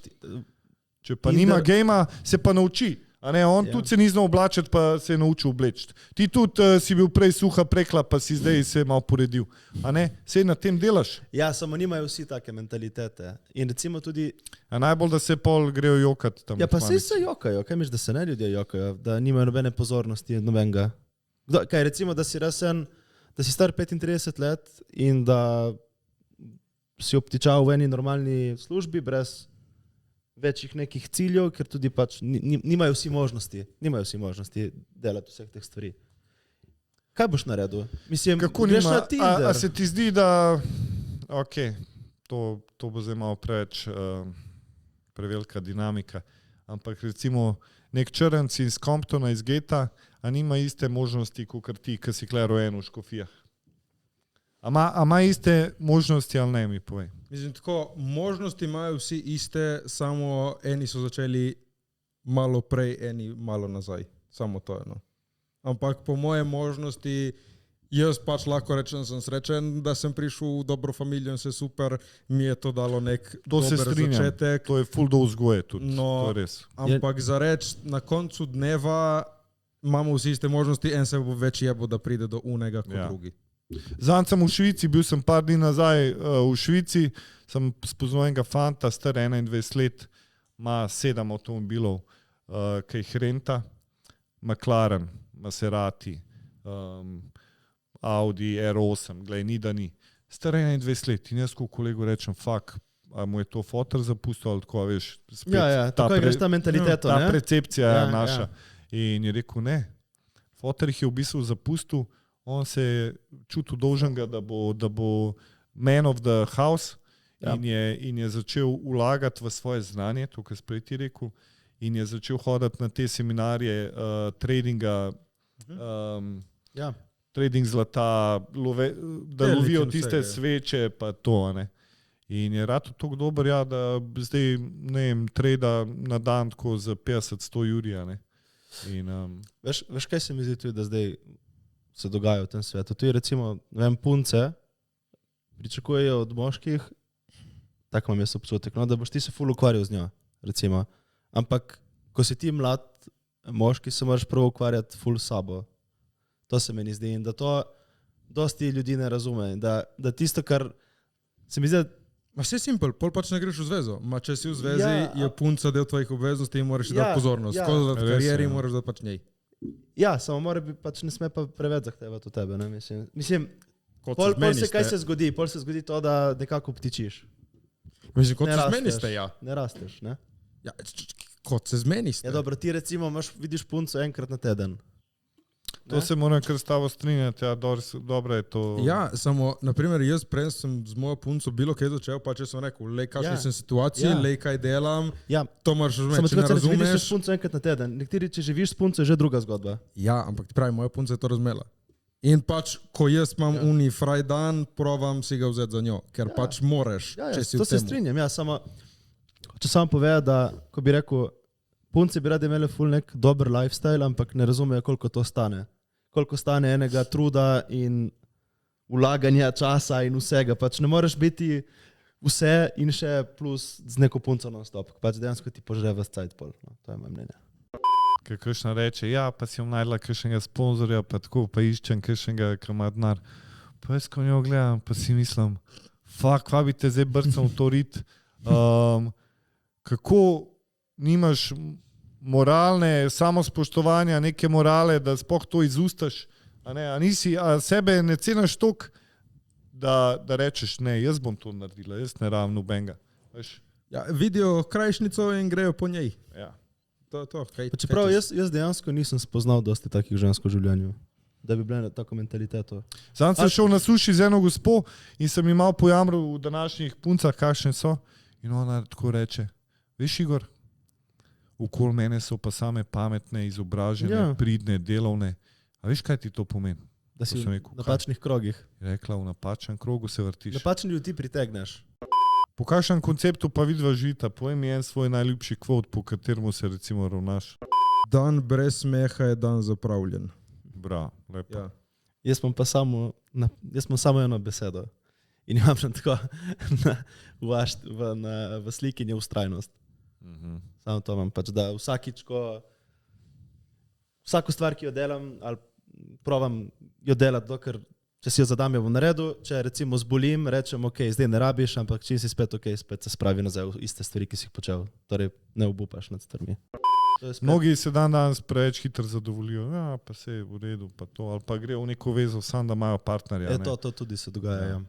Če pa nima gejma, se pa nauči. A ne, on tudi se ni znal oblačiti, pa se je naučil obleči. Ti tudi si bil prej suha prekla, pa si zdaj se malo poredil. A ne, sej na tem delaš. Ja, samo nimajo vsi take mentalitete. In recimo tudi... A najbolj, da se pol grejo jokati tam. Ja, pa sej se jokajo. Kaj misliš, da se ne ljudje jokajo? Da nimajo nobene pozornosti, nobenega. Kaj recimo, da si resen, da si star 35 let in da si obtičal v eni normalni službi brez večjih nekih ciljev, ker tudi pač nimajo vsi možnosti delati vseh teh stvari. Kaj boš naredil? Mislim, kako greš nima, na Tinder. a se ti zdi, da to bo zdaj malo prevelika dinamika, ampak recimo nek črnc iz Comptona, iz geta, a nima iste možnosti, kot ti, ki si kle rojen v Škofijah? A ima iste možnosti ali ne, mi povej? Mislim, tako, možnosti imajo vsi iste, samo eni so začeli malo prej, eni malo nazaj. Samo to je. No. Ampak po moje možnosti, jaz pač lahko rečem, sem srečen, da sem prišel v dobro familijo in se super, mi je to dalo nek dober začetek. To je ful do vzgoje tudi, no, to je res. Ampak za reč, na koncu dneva imamo vsi iste možnosti, en se bo več jebo, da pride do unega kot drugi. Zanj sem v Švici, bil sem par dni nazaj v Švici, sem spoznal enega fanta, star 21 let, ima 7 avtomobilov, ki jih renta, McLaren, Maserati, Audi R8, glej, ni da ni. Star 21 let in jaz ko kolegu rečem, a mu je to fotor zapustil ali tako, veš, spet tako igraš ta mentaliteto, ta percepcija je naša. In je rekel, ne, fotor jih je v bistvu zapustil, on se je čutil dolžnega, da bo man of the house in je začel vlagati v svoje znanje, to, kar si prej ti rekel, in je začel hoditi na te seminarje tradinga, trading zlata, da lovijo tiste sveče, pa to, ne. In je rado tako dober, da zdaj, ne vem, trada na dan tako za 50-100 jurija, ne. In, veš, kaj se mi zdi tudi, da zdaj se dogaja v tem svetu. Tu je recimo, ne vem, punce pričakujejo od moških, tako imam jaz občutek, no, da boš ti se ful ukvarjal z njo, recimo. Ampak, ko si ti mlad moški, se moraš prvo ukvarjati ful s sabo. To se meni zdi in da to dosti ljudi ne razume. Da tisto, kar se mi zdi, Ma vse simpel, pol pač ne greš v zvezo. Ma če si v zvezi, je punca del tvojih obveznosti in moraš dati pozornost. Ko da v karieri moraš dati pač njej. Ja, samo mora biti pač ne sme pa preveč zahtevati od tebe, ne, mislim, pol se kaj se zgodi, pol se zgodi to, da nekako ptičiš. Mislim, kot se zmeni ste, ja. Ne rasteš, ne? Ja, kot se zmeni ste. Ja, dobro, ti recimo vidiš punco enkrat na teden. To se moram kar s tabo strinjati, dobro je to. Ja, samo, naprimer, jaz prej sem z mojo punco bilo kaj začel, pa če sem rekel, lej, kakšne sem situacije, lej, kaj delam, to moraš razumeti, če ne razumeš. Samo vidiš s punco enkrat na teden, nekateri, če živiš s punco, je že druga zgodba. Ja, ampak ti pravi, moja punca je to razumela. In pač, ko jaz imam uni fraj dan, provam si ga vzeti za njo, ker pač moreš, če si v temu. To se strinjam, samo, če samo pove, da, ko bi rekel, punce bi radi imeli ful nek dober lifestyle, ampak ne razumejo, koliko to stane. Koliko stane enega truda in vlaganja časa in vsega. Pač ne moreš biti vse in še plus z neko punco non-stop. Pač dejansko ti požre vas cajt pol. No, to je moje mnenje. Ker kakšna reče, ja, pa si bom najdla kakšnega sponzorja, pa tako, pa iščem kakšnega, ki ima denar. Pa jaz ko njo gledam, pa si mislim, kva bi te zdaj brcam v to rit. Kako nimaš moralne, samospoštovanja, neke morale, da sploh to izustaš, a sebe ne ceniš toliko, da rečeš, ne, jaz bom to naredila, jaz ne rabim nobenega. Ja, vidijo krajšnico in grejo po njej. Ja. Čeprav jaz dejansko nisem spoznal dosti takih žensk v življenju, da bi bile na tako mentaliteto. Sam sem šel na suši z eno gospo in sem jim malo pojamral v današnjih puncah, kakšne so, in ona tako reče, veš, Igor, okoli mene so pa same pametne, izobražene, pridne, delovne. A veš, kaj ti to pomeni? Da si To sem v rekel, kaj? napačnih krogih. Rekla, v napačnem krogu se vrtiš. Napačni ljudi pritegneš. Po kakšnem konceptu pa vidva živita? Povej mi en svoj najljubši kvot, po kateremu se recimo ravnaš. Dan brez smeha je dan zapravljen. Bravo, lepo. Ja. Jaz imam samo eno besedo. In imam še tako v sliki ustrajnost. Samo to imam pač, da vsakič, vsako stvar, ki jo delam, ali provam jo delati, dokler, če si jo zadam, jo bom naredil, če recimo zbolim, rečem, ok, zdaj ne rabiš, ampak čim si spet ok, spet se spravi nazaj v iste stvari, ki si jih počel. Torej ne obupaš nad stvarmi. Mnogi se danes preveč hitro zadovoljijo, ja, pa se je v redu, pa to, ali pa gre v neko vezo, sam da imajo partnerja. Je to tudi se dogaja. Ja.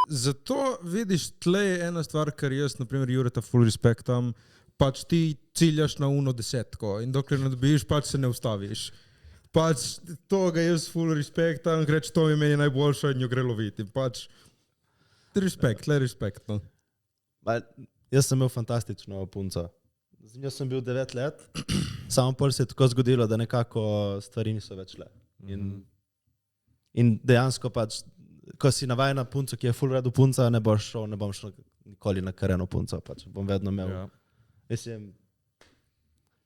Zato vidiš, tle je ena stvar, kar jaz, na primer, Jureta full respektam, pač ti ciljaš na 1-10 in dokler ne dobiš, pač se ne ustaviš. Pač to ga jaz full respektam, reč to mi meni najboljša in jo gre loviti. Pač respekt, le respekt. No. Jaz sem imel fantastično punco. Z njo sem bil 9 let, samo pol se je tako zgodilo, da nekako stvari niso več šle. In dejansko pač, ko si navajen na punco, ki je full redu punca, ne bom šel nikoli na kareno punco, pač bom vedno imel. Ja. Mislim,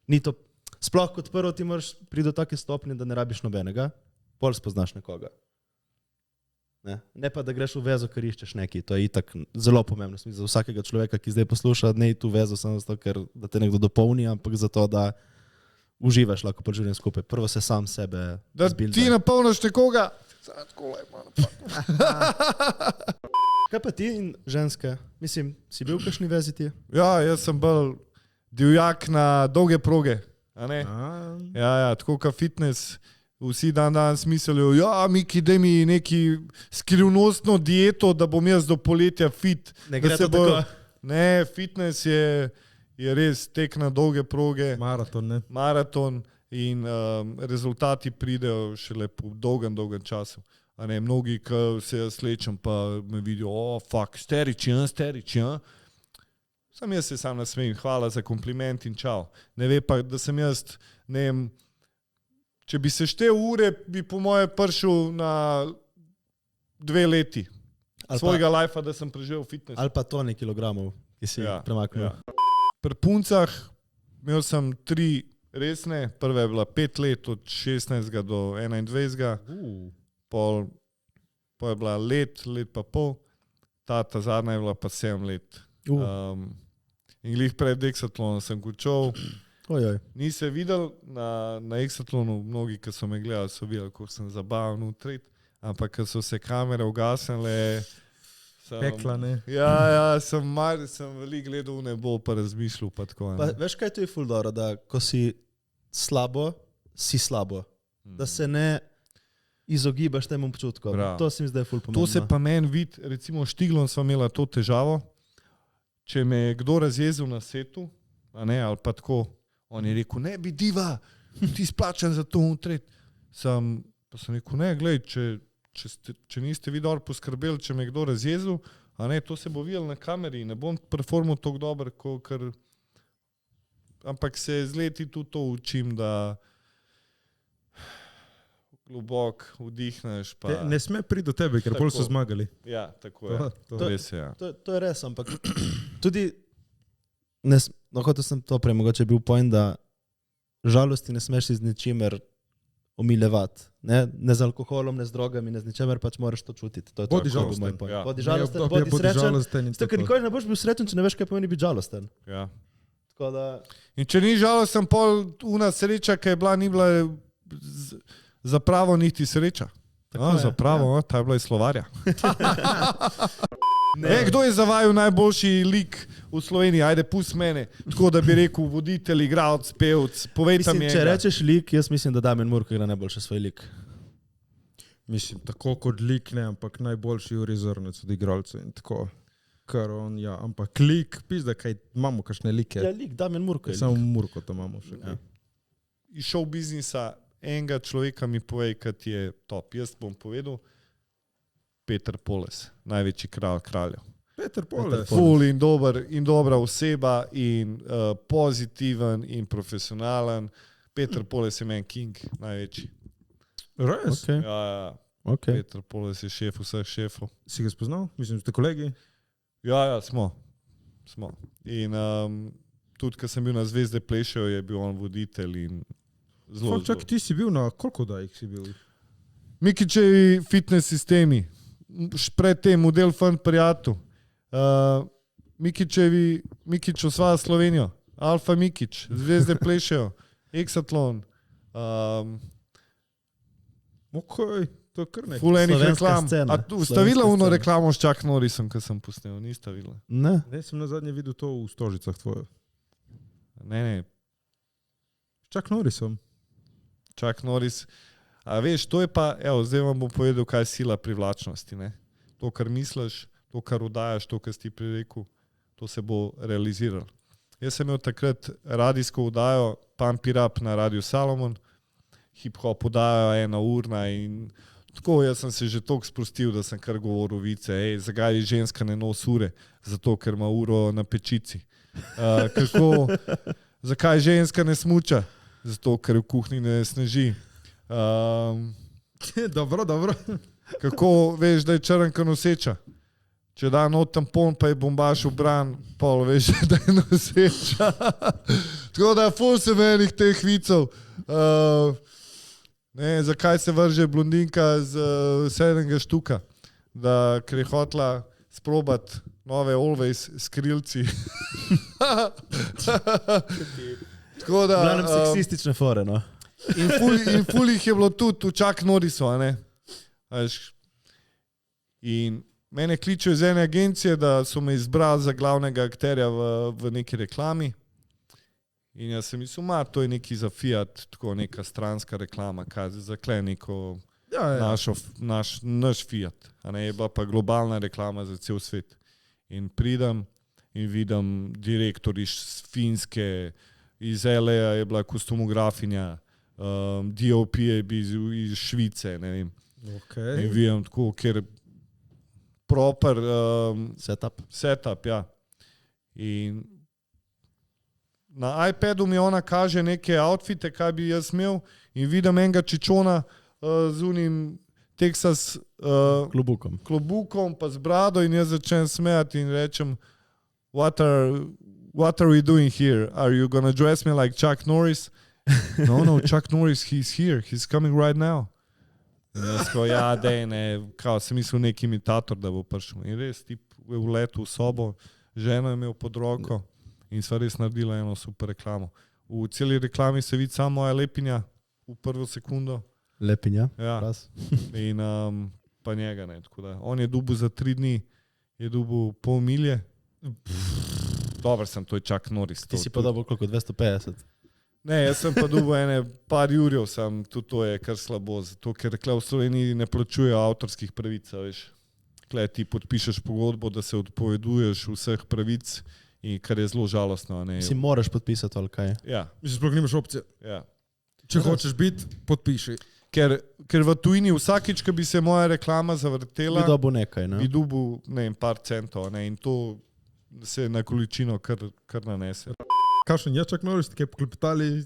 ni to, sploh kot prvo ti moraš priti do take stopnje, da ne rabiš nobenega, pol spoznaš nekoga. Ne pa, da greš v vezo, ker iščeš neki, to je itak zelo pomembno. Za vsakega človeka, ki zdaj posluša, ne iti v vezo samo zato, ker da te nekdo dopolni, ampak zato, da uživaš lahko po življenju skupaj. Prvo se sam sebe Da zbildaj. ti napolniš nekoga. Kaj pa ti in ženske? Mislim, si bil v kakšni vezi ti? Ja, jaz sem bolj divjak na dolge proge. A ne? Ja, tako kot fitness. Vsi danes mislijo, ja, Miki, daj mi neki skrivnostno dieto, da bom jaz do poletja fit. Ne gre to tako. Ne, fitness je res tek na dolge proge. Maraton, ne? Maraton in rezultati pridejo šele po dolgem času. A ne, mnogi, ki se jaz slečem, pa me vidijo, fuck, sterič, ja. Sam jaz se sam nasmejim, hvala za kompliment in čau. Ne ve pa, da sem jaz, ne vem, če bi se štel ure, bi po moje prišel na 2 leti svojega lajfa, da sem preživel fitness. Ali pa tone kilogramov, ki si premaknil. Ja. Pri puncah imel sem 3 resne, prva je bila 5 let, od 16 do 21, pol je bila let pa pol, ta zadnja je bila pa 7 let. In glih pred Exatlonom sem končal. Ni se videl na Exatlonu, mnogi, ki so me gledali, so videli, kako sem zabaven utret, ampak ko so se kamere ugasnile, Pekla, ne? Ja, sem veliko gledal v nebo, pa razmišljal. Pa tako, veš, kaj to je ful dobro, da ko si slabo, si slabo. Da se ne izogibaš temu občutku. To se mi zdaj ful pomembno. To se pa meni vidi, recimo Štiglom sva imela to težavo, če me je kdo razjezil na setu, ali pa tako, on je rekel, ne bi diva, ti splačam za to utret. Pa sem rekel, ne, glej, če niste vi dobro poskrbeli, če me je kdo razjezil, to se bo videlo na kameri, ne bom performal tako dober, ampak se z leti tudi to učim, da globok vdihneš. Pa... Ne sme priti do tebe, ker bolj so zmagali. Ja, tako je. To je res, ampak tudi, hotel sem to prej, mogoče je bil point, da žalosti ne smeš z ničimer omilevati. Ne z alkoholom, ne z drogami, ne z ničemer, pač moraš to čutiti. To je bodi žalosten. Bodi žalosten, bodi srečen. Ker nikoli ne boš bil srečen, če ne veš, kaj pomeni biti žalosten. Ja. Da... In če ni žalosten, pol una sreča, ki je bila, ni bila za pravo niti sreča. Za pravo, ta je bila iz slovarja. Kdo je zavajal najboljši lik v Sloveniji? Ajde, pusti mene. Tako da bi rekel voditelj, igralec, pevec. Povejte mi. Če rečeš lik, jaz mislim, da Damjan Murko igra najboljši svoj lik. Mislim, tako kot lik, ne, ampak najboljši Juri Zrnec od igralcev in tako. Kar on, ja, ampak lik, pizda, kaj imamo kakšne like. Ja, lik, Damjan Murko je lik. Samo Murko to imamo še. Ja. Iz show biznisa enega človeka mi povej, kad je top. Jaz bom povedal Peter Poles, največji kraljev. Peter Poles. Ful in dobra oseba in pozitiven in profesionalen. Peter Poles je meni king, največji. Res? Okay. Ja. Okay. Peter Poles je šef vseh šefov. Si ga spoznal? Mislim, ste kolegi? Ja, smo. In tudi, ko sem bil na Zvezde plešejo, je bil on voditelj in zelo... Čak, ti si bil na koliko dajih si bil? Mikičevi fitness sistemi, pred tem model Fun Prijatu, Mikič osvaja Slovenijo, Alfa Mikič, Zvezde plešejo, Exatlon, To je kar nekaj. ful enih Slovenska reklam. scena. A tu sta videla Slovenska ono scena. reklamo s Chuck Norrisom, ko sem posnel, nista videla. Ne. Ne, sem na zadnje videl to v Stožicah tvoje. Ne, Chuck Norrisom. Chuck Norris. A veš, to je pa, evo, zdaj vam bom povedal, kaj je sila privlačnosti. Ne? To, kar misliš, to, kar udajaš, to, kar si ti prirekel, to se bo realiziralo. Jaz sem imel takrat radijsko udajo Pump It Up na Radiu Salomon, hip-hop udajo 1 urna in tako jaz sem se že toliko sprostil, da sem kar govoril vice, zakaj ženska ne nosi ure, zato ker ima uro na pečici. Zakaj ženska ne smuča, zato ker v kuhinji ne sneži. Dobro. Kako veš, da je črnka noseča? Če da not tampon, pa je bombaž ubran, pol veš, da je noseča. Tako da ful sem enih teh vicov. Zakaj se vrže blondinka z 7 štuka? Da, ker je hotla sprobat nove Always skrilci. Tako da... Glavnem seksistične fore, no. In ful jih je bilo tudi v Chuck Norrisu, a ne? In mene kličejo iz ene agencije, da so me izbrali za glavnega akterja v neki reklami. In jaz sem mislil, to je neki za Fiat, tako neka stranska reklama, kaj zakle neko naš Fiat. A ne, je bila pa globalna reklama za cel svet. In pridem in vidim direktor iz Finske, iz LA je bila kostumografinja, DOP je bil iz Švice, ne vem. Okay. In vidim tako, ker proper setup, ja. In na iPadu mi ona kaže neke outfite, kaj bi jaz imel in vidim enega čičona z unim Texas klobukom pa z brado in jaz začnem smejati in rečem what are we doing here? Are you gonna dress me like Chuck Norris? No, Chuck Norris, he's here. He's coming right now. In jaz ko, kao sem mislil neki imitator, da bo prišel. In res, tip je vletel v sobo, ženo je imel pod roko in sva res naredila eno super reklamo. V celi reklami se vidi samo moja lepinja v prvo sekundo. Lepinja? Ja. In pa njega ne. Tako da. On je dubil za 3 dni, je dubil pol milje. Dobar sem, to je Chuck Norris. Ti si pa dobil koliko, 250? Ne, jaz sem pa dobil par jurjev, tudi to je kar slabo, zato ker v Sloveniji ne plačujejo avtorskih pravic, veš. Tukaj ti podpišeš pogodbo, da se odpoveduješ vseh pravic, in kar je zelo žalostno. Si moraš podpisati ali kaj? Ja. Mislim, sploh nimaš opcije. Ja. Če hočeš biti, podpiši. Ker v tujini vsakič, ko bi se moja reklama zavrtela, bi dobil nekaj, ne? Bi dobil, par centov, ne, in to se na količino kar nanese. Kakšen je Chuck Norris, kaj poklepetali?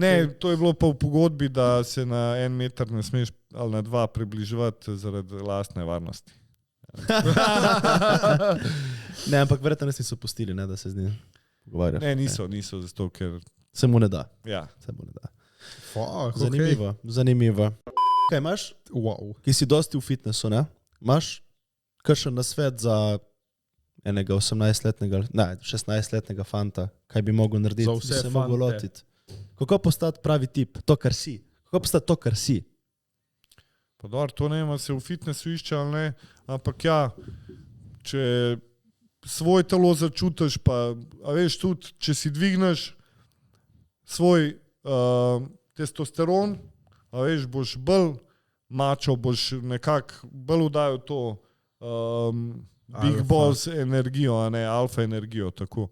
Ne, to je bilo pa v pogodbi, da se na 1 meter ne smeš ali na 2 približevati zaradi lastne varnosti. Ne, ampak verjetno niso pustili, ne, da se z njim pogovarjaš. Ne, niso, zato ker... Se mu ne da. Ja. Se mu ne da. Fuck, Zanimivo. Kaj imaš? Wow. Ki si dosti v fitnessu, ne? Imaš kakšen nasvet za enega 18-letnega, ne, 16-letnega fanta, kaj bi mogel narediti, za vse bi se mogel lotiti? Kako postati pravi tip, to, kar si? Kako postati to, kar si? Pa dobro, to ne vem, se v fitnessu išče ali ne, ampak ja, če svoj telo začutiš, pa a veš tudi, če si dvigneš svoj testosteron, a veš, boš bolj mačo, boš nekako bolj udajal to big boss energijo, a ne alfa energijo, tako.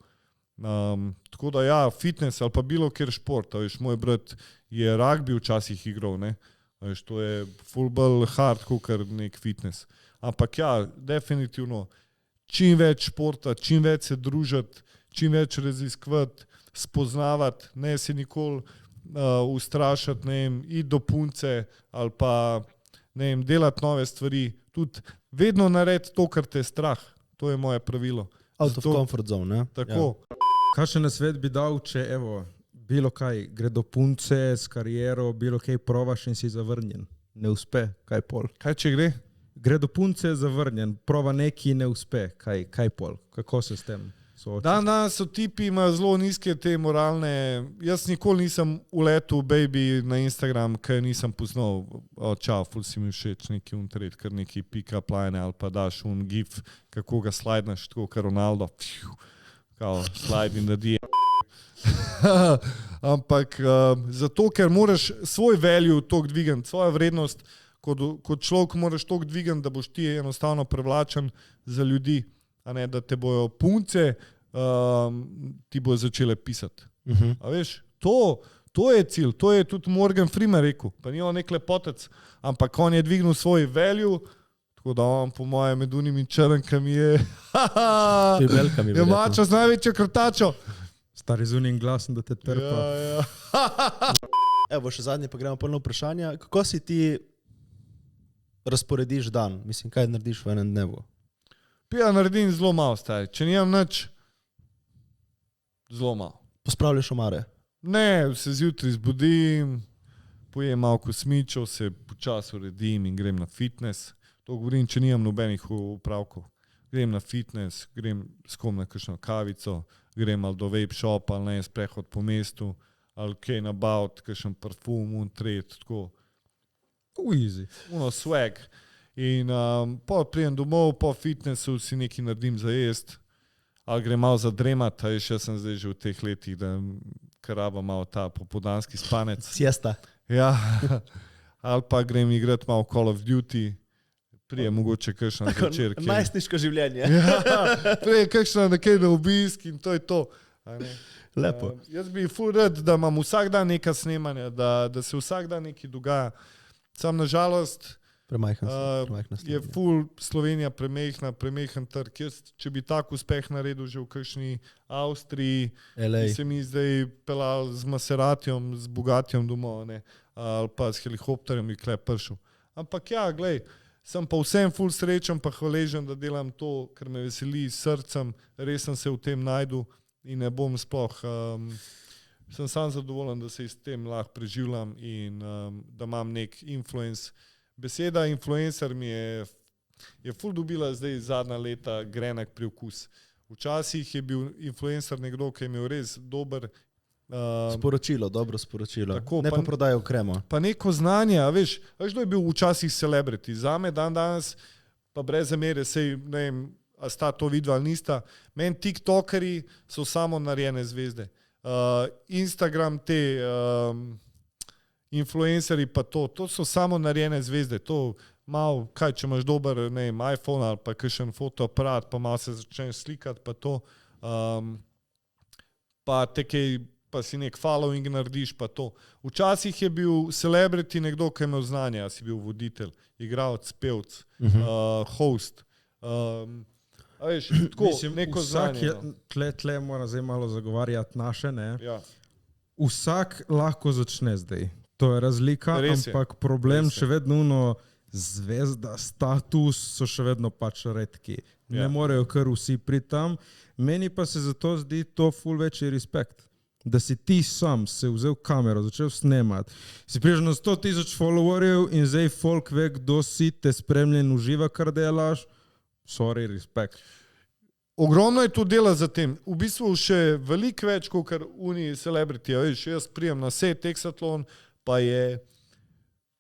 Tako da ja, fitness ali pa bilo kjer šport, a veš, moj brat je rugby včasih igral, ne, a veš, to je ful bolj hard, kot nek fitness. Ampak ja, definitivno, čim več športa, čim več se družiti, čim več raziskovati, spoznavati, ne se nikoli ustrašiti, ne vem, iti do punce ali pa ne vem, delati nove stvari, tudi vedno naredi to, kar te je strah. To je moje pravilo. Out of Zato- comfort zone, ne? Tako. Kakšen nasvet bi dal, če evo, bilo kaj, gre do punce s kariero, bilo kaj provaš in si zavrnjen? Ne uspe, kaj pol? Kaj če gre? Gre do punce, zavrnjen, prova neki, ne uspe, kaj pol? Kako se s tem soočiš? Danes so tipi, imajo zelo nizke te moralne. Jaz nikoli nisem uletel baby na Instagram, ker nisem poznal, čau, ful si mi všeč, neki untret, kar neki pick-up line ali pa daš un gif, kako ga slajdnaš, tako kar Ronaldo, kao slide in da di. Ampak zato, ker moraš svoj value toliko dvigati, svojo vrednost, kot človek moraš toliko dvigati, da boš ti enostavno privlačen za ljudi, a ne da te bojo punce, ti bojo začele pisati. A veš, to je cilj, to je tudi Morgan Freeman rekel, pa ni on nek lepotec, ampak on je dvignil svoj value, tako da on po mojem med unimi črnkami je je mača z največjo krtačo. Stari z unim glasom, da te trpa. Ja. Evo, še zadnje pa gremo pa na vprašanja. Kako si ti razporediš dan? Mislim, kaj narediš v enem dnevu? Pija naredim zelo malo, stari. Če nimam nič, zelo malo. Pospravljaš omare? Ne, se zjutraj zbudim, pojem malo kosmičev, se počasi uredim in grem na fitness. To govorim, če nimam nobenih upravkov. Grem na fitness, grem s kom na kakšno kavico, grem ali do vape shop, ali ne, sprehod po mestu, ali kaj nabaut, kakšen parfum, untret, tako. Easy. Uno swag. In pol prijem domov, po fitnessu si nekaj naredim za jest, ali grem malo zadremat, a jaz sem zdaj že v teh letih, da karaba malo ta popoldanski spanec. Siesta. Ja, ali pa grem igrati malo Call of Duty, prije mogoče kakšna zvečer. Najstniško življenje. Ja, prije kakšna nekaj na obisk in to je to. a ne. Lepo. Jaz bi ful rad, da imam vsak dan neka snemanja, da se vsak dan nekaj dogaja. Sam nažalost Premajhen je ful Slovenija premehen trg. Jaz, če bi tak uspeh naredil že v kakšni Avstriji, LA. bi se mi zdaj pelal z Maseratijom, z Bugatijom domov, ne? Ali pa s helikopterjem bi kle prišel. Ampak ja, glej, sem pa vsem ful srečen pa hvaležen, da delam to, ker me veseli s srcem, res sem se v tem najdu in ne bom sploh, sem sam zadovoljen, da se s tem lahko preživljam in da imam nek influence. Beseda influencer mi je ful dobila zdaj zadnja leta grenak priokus. Včasih je bil influencer nekdo, ki je imel res dober Sporočilo, dobro sporočilo. Tako, ne pa- pa prodajo kremo. pa neko znanje, a veš, kdo je bil včasih celebrity. Zame danes, pa brez zamere, sej ne vem, a sta to videla ali nista, meni tiktokerji so samo narejene zvezde. Instagram te influencerji pa to so samo narejene zvezde. To malo, kaj če imaš dober, ne vem, iPhone ali pa kakšen fotoaparat, pa malo se začneš slikati, pa to, pa te kaj, pa si nek following narediš, pa to. Včasih je bil celebrity nekdo, ki je imel znanje, a si bil voditelj, igralec, pevc, host. A veš, tako, neko znanje. No. Tle mora zdaj malo zagovarjati naše, ne? Ja. Vsak lahko začne zdaj. To je razlika, Res je. ampak problem Res je. še vedno uno, zvezda, status so še vedno pač redki. Ne Ja. morejo kar vsi priti tam. Meni pa se zato zdi to ful večji respekt. Da si ti sam se vzel kamero, začel snemati. Si prišel na 100,000 followerjev in zdaj folk ve, kdo si, te spremlja in uživa, kar delaš. Sorry, respekt. Ogromno je tu dela za tem. V bistvu še veliko več, kot kar uni celebrity. Veš, jaz prijem na set Exatlon, pa je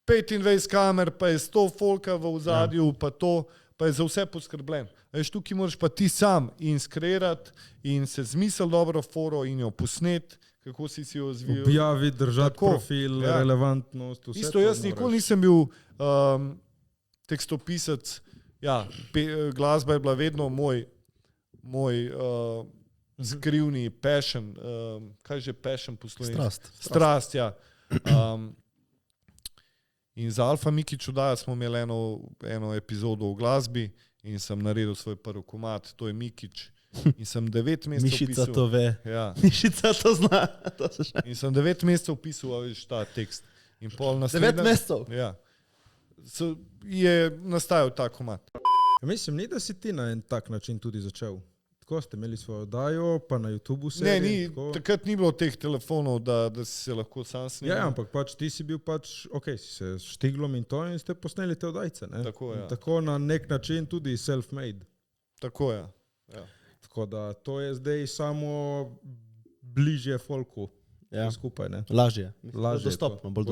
25 kamer, pa je 100 folka v ozadju, pa to, pa je za vse poskrbljen. Veš, tukaj moraš pa ti sam in skreirati in se zmisliti dobro foro in jo posneti, kako si jo zvil. Objaviti, držati Tako, profil, ja. relevantnost, vse Isto to jaz moraš. nikoli nisem bil tekstopisec. Ja, glasba je bila vedno moj skrivni passion. Kaj že passion po slovenski? Strast, ja. In za Alfa Miki Čudaja smo imeli eno epizodo v glasbi in sem naredil svoj prvi komad, to je Mikič. In sem 9 mesecev Mišica pisal. to ve. Ja. Mišica to zna. To se še. In sem 9 mesecev pisal, a veš, ta tekst. In pol naslednji. 9 mesecev? Ja. je nastajal ta komad. Mislim, ni da si ti na en tak način tudi začel. Tako ste imeli svojo oddajo, pa na YouTubeu se. Ne, takrat ni bilo teh telefonov, da si se lahko sam snimal. Ja, ampak pač ti si bil si se štiglom in to in ste posneli te oddajce. Tako, ja. Tako na nek način tudi self-made. Tako je. Ja. Tako da to je zdaj samo bližje folku. Ja. Skupaj, ne? Lažje. Bolj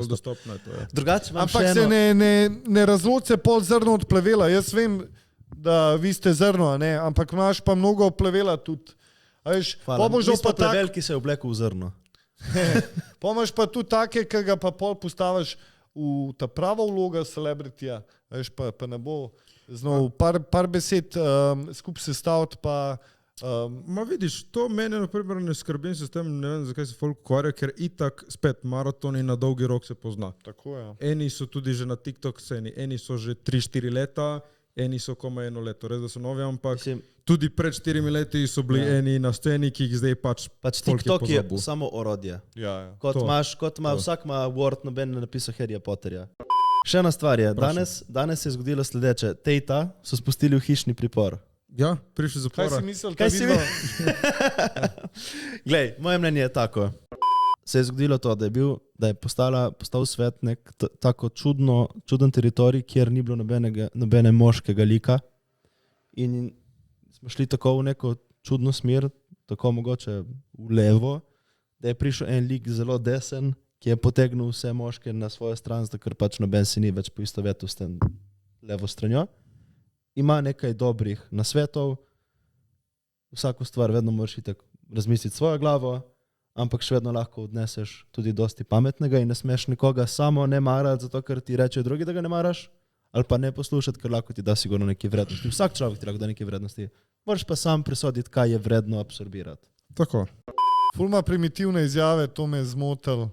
dostopno je to. Ja. Drugače imam Ampak še se eno... ne razloce pol zrno od plevela. Jaz vem, da vi ste zrno, ne? Ampak imaš pa mnogo plevela tudi. Mi smo plevel, ki se je oblekel v zrno. Pomaž pa tudi take, ki ga pa pol postaviš v ta prava vloga celebritija. Pa ne bo znal par besed skupaj sestaviti pa... Ma vidiš, to mene naprimer ne skrbim se s tem, ne vem, zakaj se folk ukvarja, ker itak spet maratoni na dolgi rok se pozna. Tako je. Eni so tudi že na TikTok sceni, eni so že 3-4 leta, eni so komaj 1 leto. Res, da so novi, ampak tudi pred 4 leti so bili eni na sceni, ki jih zdaj pač TikTok je samo orodje. Ja. Kot ima vsak ima Word, noben ne napisal Harryja Potterja. Še ena stvar je, danes se je zgodilo sledeče. Tejta so spustili v hišni pripor. Ja, prišli zapora. Kaj si mislil? Kaj si Glej, moje mnenje je tako. Se je zgodilo to, da je postal svet nek tako čuden teritorij, kjer ni bilo nobene moškega lika. In smo šli tako v neko čudno smer, tako mogoče v levo, da je prišel en lik zelo desen, ki je potegnil vse moške na svojo stran, zato ker pač noben si ni več poistovetil s tem levo stranjo. Ima nekaj dobrih nasvetov, vsako stvar vedno moraš itak razmisliti svojo glavo, ampak še vedno lahko odneseš tudi dosti pametnega in ne smeš nikoga samo ne marati, zato ker ti reče drugi, da ga ne maraš, ali pa ne poslušati, ker lahko ti da sigurno neke vrednosti. Vsak človek ti lahko da neke vrednosti. Moraš pa sam presoditi, kaj je vredno absorbirati. Tako. Ful ima primitivne izjave, to me je zmotil,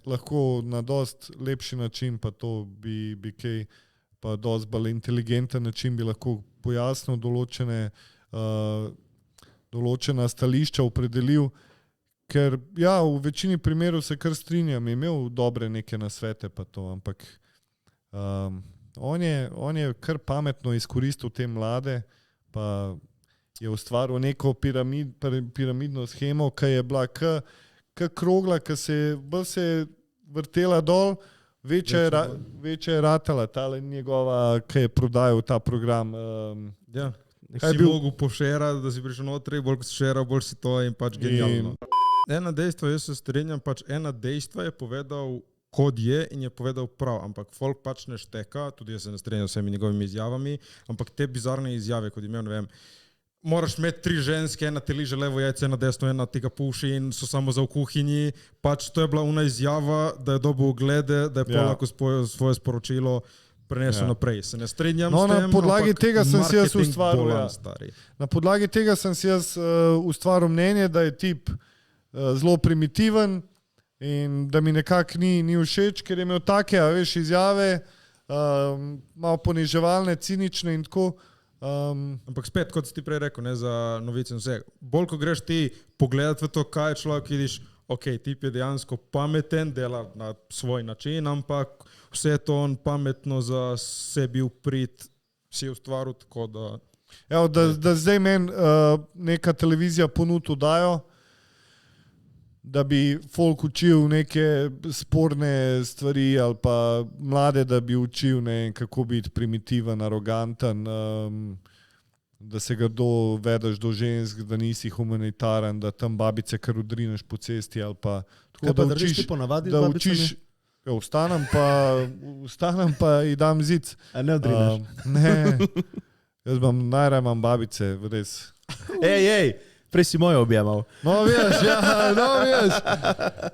lahko na dost lepši način, pa to bi kaj... pa dosti bolj inteligenten način bi lahko pojasnil določena stališča opredelil, ker ja, v večini primerov se kar strinjam, je imel dobre neke nasvete pa to, ampak on je kar pametno izkoristil te mlade, pa je ustvaril neko piramidno shemo, ki je bila krogla, ki se je vrtela dol, večja je ratala, tale njegova, ki je prodajal ta program. Ja, si mogel pošerati, da si prišel notri, bolj ko si šeral, bolj si to in pač genialno. Ena dejstva, jaz se strinjam, pač ena dejstva je povedal, kod je in je povedal prav, ampak folk pač ne šteka, tudi jaz se ne strinjam s vsemi njegovimi izjavami, ampak te bizarne izjave, kot imel, ne vem, moraš imeti 3 ženske, ena ti liže levo jajce, ena desno, ena ti ga puši in so samo za v kuhinji. Pač to je bila ona izjava, da je dobil oglede, da je lahko svoje sporočilo prenesel naprej. Se ne strinjam s tem, na podlagi tega sem si jaz ustvaril. Na podlagi tega sem si jaz ustvaril mnenje, da je tip zelo primitiven in da mi nekako ni všeč, ker je imel take, izjave, malo poniževalne, cinične in tako. Ampak spet, kot si ti prej rekel, ne, za novice in vse, bolj ko greš ti pogledati v to, kaj je človek, vidiš, ok, tip je dejansko pameten, dela na svoj način, ampak vse to on pametno za sebi uprit si ustvaril, tako da... Evo, da zdaj meni neka televizija ponudil dajo, da bi folk učil neke sporne stvari ali pa mlade, da bi učil kako biti primitiven, aroganten, da se ga dovedeš do žensk, da nisi humanitaren, da tam babice kar udrineš po cesti ali pa tako, da učiš, da učiš. Vstanem pa in dam zic. A ne udrineš? Ne, jaz najraje imam babice, res. Ej, prej si mojo objemal. No, veš.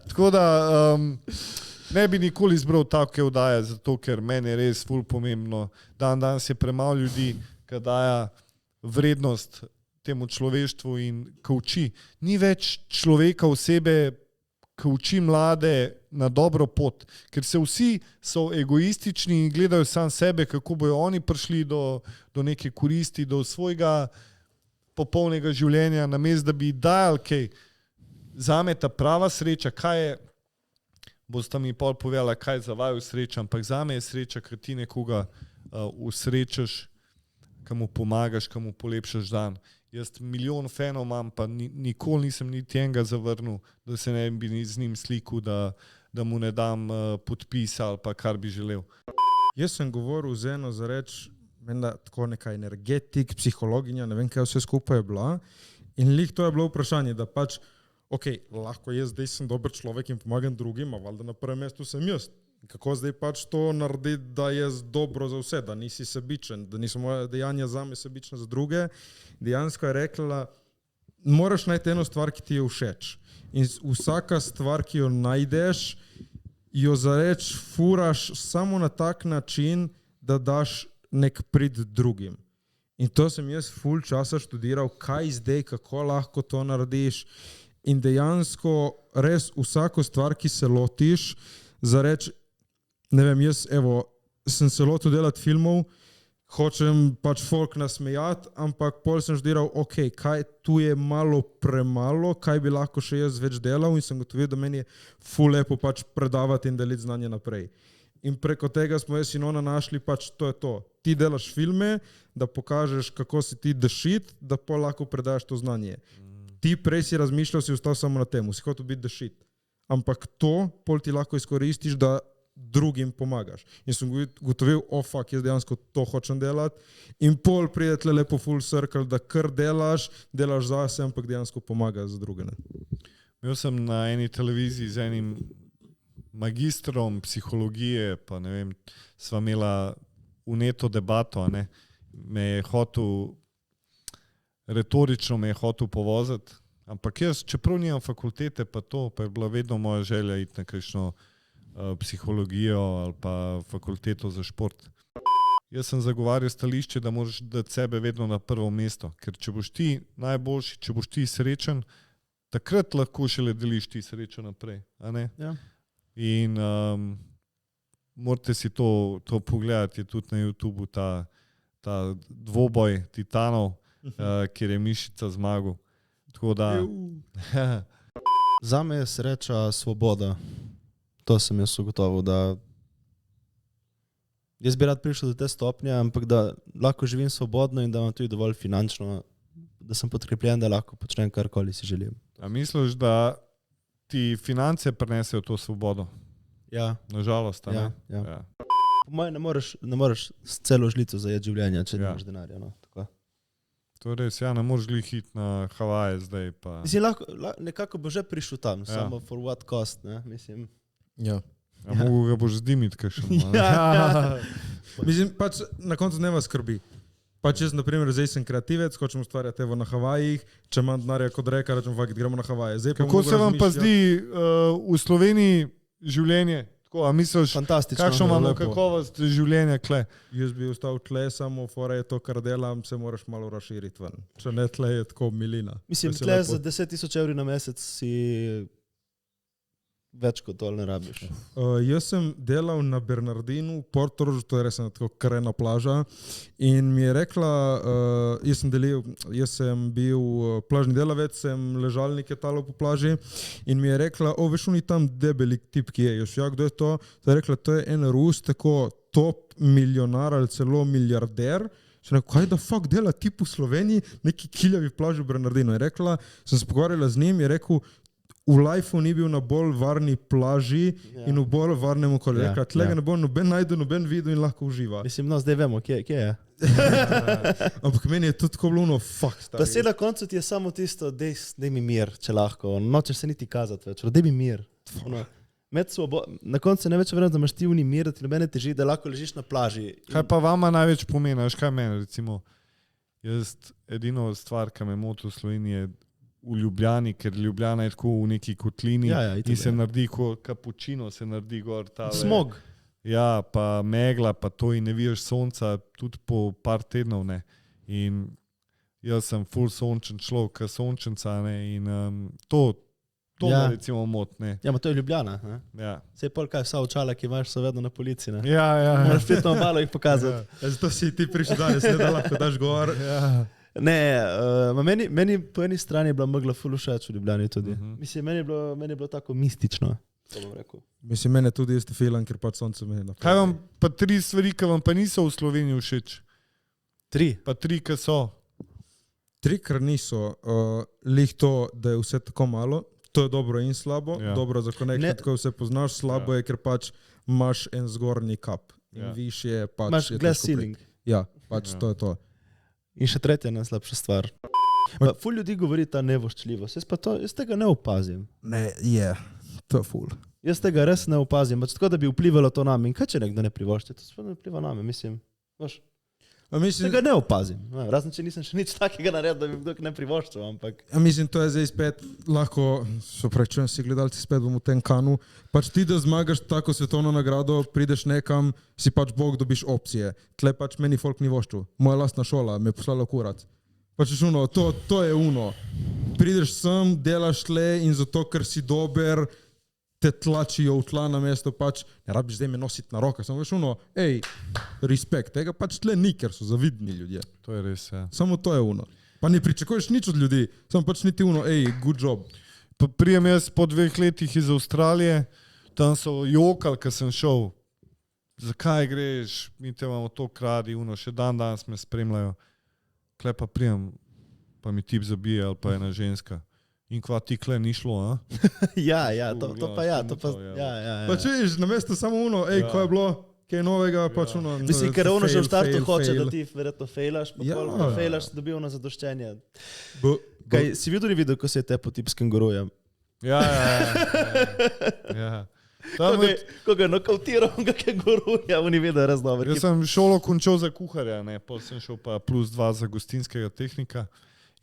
Tako da ne bi nikoli izbral take vdaje, zato ker meni je res ful pomembno. Danes je premalo ljudi, ki daja vrednost temu človeštvu in ki uči. Ni več človeka osebe, ki uči mlade na dobro pot, ker vsi so egoistični in gledajo sam sebe, kako bojo oni prišli do neke koristi, do svojega popolnega življenja, namesto da bi dajal kaj. Zame ta prava sreča, kaj je boste mi pol povedala, kaj za vaju sreča, ampak za me je sreča, ker ti nekoga usrečaš, ki mu pomagaš, ki mu polepšaš dan. Jaz milijon fanov imam, pa nikoli nisem niti enega zavrnil, da se ne bi z njim slikal, da mu ne dam podpis ali pa kar bi želel. Jaz sem govoril z eno za reč, menda tako neka energetik, psihologinja, ne vem, kaj vse skupaj je bila. In lih to je bilo vprašanje, da pač, lahko jaz zdaj sem dober človek in pomagam drugim, a valjda na prvem mestu sem jaz. Kako zdaj pač to narediti, da je dobro za vse, da nisi sebičen, da niso moje dejanja zame sebične za druge. Dejansko je rekla, moraš najti eno stvar, ki ti je všeč. In vsaka stvar, ki jo najdeš, jo za reč furaš samo na tak način, da daš nek prid drugim. In to sem jaz ful časa študiral, kaj zdaj, kako lahko to narediš. In dejansko res vsako stvar, ki se lotiš, za reč, ne vem, jaz sem se lotil delati filmov, hočem pač folk nasmejati, ampak pol sem študiral, kaj tu je malo premalo, kaj bi lahko še jaz več delal in sem gotovil, da meni je ful lepo pač predavati in deliti znanje naprej. In preko tega smo jaz in ona našli pač to je to. Ti delaš filme, da pokažeš, kako si ti the shit, da pol lahko predaš to znanje. Ti prej si razmišljal, si ostal samo na temu, si hotel biti the shit. Ampak to pol ti lahko izkoristiš, da drugim pomagaš. In sem gotovil, jaz dejansko to hočem delati. In pol pride tle lepo full circle, da kar delaš zase, ampak dejansko pomagaš za druge. Ne? Imel sem na eni televiziji z enim magistrom psihologije, pa ne vem, sva imela vneto debato, ne. Me je hotel, retorično me je hotel povoziti, ampak jaz, čeprav nimam fakultete, pa je bila vedno moja želja iti na kakšno psihologijo ali pa fakulteto za šport. Jaz sem zagovarjal stališče, da moraš dati sebe vedno na prvo mesto, ker če boš ti najboljši, če boš ti srečen, takrat lahko šele deliš ti srečo naprej, a ne? Ja. In morate si to pogledati, je tudi na YouTubeu ta dvoboj titanov, kjer je Mišica zmagal. Tako da... Zame je sreča svoboda. To sem jaz ugotovil, da jaz bi rad prišel do te stopnje, ampak da lahko živim svobodno in da imam tudi dovolj finančno, da sem podkrepljen, da lahko počnem karkoli si želim. A misliš, da ti finance prinesejo to svobodo? Ja. Nažalost, ja. Po mojem ne moreš s celo žlico zajeti življenja, če nimaš denarja. No? Tako. To je res, ne moreš glih iti na Havaje zdaj. Pa... Mislim, nekako bo že prišel tam, samo for what cost, ne? Mislim. Ja. Mogo ga boš zdimiti kakšen. Mislim, pač na koncu dneva skrbi. Pač jaz, na primer, zdaj sem kreativec, hočem ustvarjati na Havajih, če imam denarja kot reka, rečem, gremo na Havaje. Kako se vam pa zdi v Sloveniji življenje? Tako, a misliš, kakšno imamo kakovost življenja tle? Jaz bi ostal tle, samo fora je to, kar delam, se moraš malo razširiti ven. Če ne, tle je tako milina. Mislim, tle za 10,000 evri na mesec si več kot tol ne rabiš. Jaz sem delal na Bernardinu, Portorožu, to je res tako krena plaža in mi je rekla, jaz sem bil plažni delavec, sem ležalnike talal po plaži in mi je rekla, veš oni tam debeli tip, ki je, kdo je to? To je rekla, to je en Rus, tako top milijonar ali celo milijarder. Sem rekel, kaj da fuck dela tip v Sloveniji, neki kiljavi plaži v Bernardinu. Je rekla, sem se pogovarjala z njim, je rekel, v lifeu ni bil na bolj varni plaži in v bolj varnem okolju. Rekla, tlega ne bo noben najdel, noben videl in lahko uživa. Mislim, no, zdaj vemo, kje je. Ampak meni je to tako luno, fuck, stari. Pa na koncu ti je samo tisto, dej mi mir, če lahko. Nočeš se niti kazati več, dej mi mir. Na koncu ne več verjam, da imaš ti uni mir, da ti nobene teži, da lahko ležiš na plaži. Kaj pa vama največ pomeni, kaj meni recimo? Jaz edino stvar, ki me moti v Sloveniji je v Ljubljani, ker Ljubljana je tako v neki kotlini in se naredi kot kapučino, se naredi gor ta smog. Ja, pa megla, pa to in ne vidiš sonca tudi po par tednov, ne. In jaz sem full sončen človek, sončenca, ne, in to me recimo mot, ne. Ja, ma to je Ljubljana, ne. Ja. Sej pol kaj vsa očala, ki imaš, so vedno na polici, ne. Ja. Moraš spetno malo jih pokazati. Zato si ti prišel danes, ne da lahko daš gor. Ja. Ne, meni po eni strani je bila megla ful všeč v Ljubljani tudi. Mislim, meni je bilo tako mistično. to bom rekel. Mislim, mene tudi isti filan, ker pač sonce me napade. Kaj vam pa 3 stvari, ki vam pa niso v Sloveniji všeč? 3. Pa 3, ki so. 3, ker niso. Lih to, da je vse tako malo, to je dobro in slabo. Ja. Dobro za konektat, ko vse poznaš, slabo je, ker pač imaš en zgornji kap. In višje pač Imaš je glass težko ceiling. Ja, pač to je to. In še tretja najslabša stvar. Ful ljudi govori ta nevoščljivost. Jaz tega ne opazim. Ne, je. To je ful. Jaz tega res ne opazim. Tako da bi vplivalo to name. In kaj če nekdo ne privošči? To sploh ne vpliva name, mislim. Vaš. Mislim, Tega ne opazim. Razen, če nisem še nič takega naredil, da bi kdo ne privoščil, ampak... mislim, to je zdaj spet lahko, so prečujem si gledalci, spet bom v tem kanu, pač ti, da zmagaš tako svetovno nagrado, prideš nekam, si pač bog, dobiš opcije. Tle pač meni folk ni voščil. Moja lastna šola me je poslala kurat. Pač uno, to je uno. Prideš sem, delaš tle in zato, ker si dober, te tlačijo v tla na mesto, pač ne rabiš zdaj me nositi na roke, samo veš uno, respekt, tega pač tle ni, ker so zavidni ljudje. To je res, ja. Samo to je uno. Pa ne pričakuješ nič od ljudi, samo pač niti uno, good job. Pa prijem jaz po 2 letih iz Avstralije, tam so jokali, ko sem šel. Zakaj greš, mi te imamo to kradi, uno, še danes me spremljajo. Kle pa prijem, pa mi tip zabije, ali pa ena ženska. In kva ti kle ni šlo, a? Ja, to pa ja, to pa... Ja. Pa če viš, na mesto samo uno, ko je bilo, kaj novega, pač uno... Mislim, ker ono že v startu hoče, da ti verjetno fejlaš, pa ko fejlaš, dobi ono zadoščenje. Kaj, si videl, ko se je te po tip s kengurujem? Ja. Ko ga je nokautiral, ga kenguruja, on je videl res dobro. Jaz sem šolo končal za kuharja, potem sem šel pa +2 za gostinskega tehnika.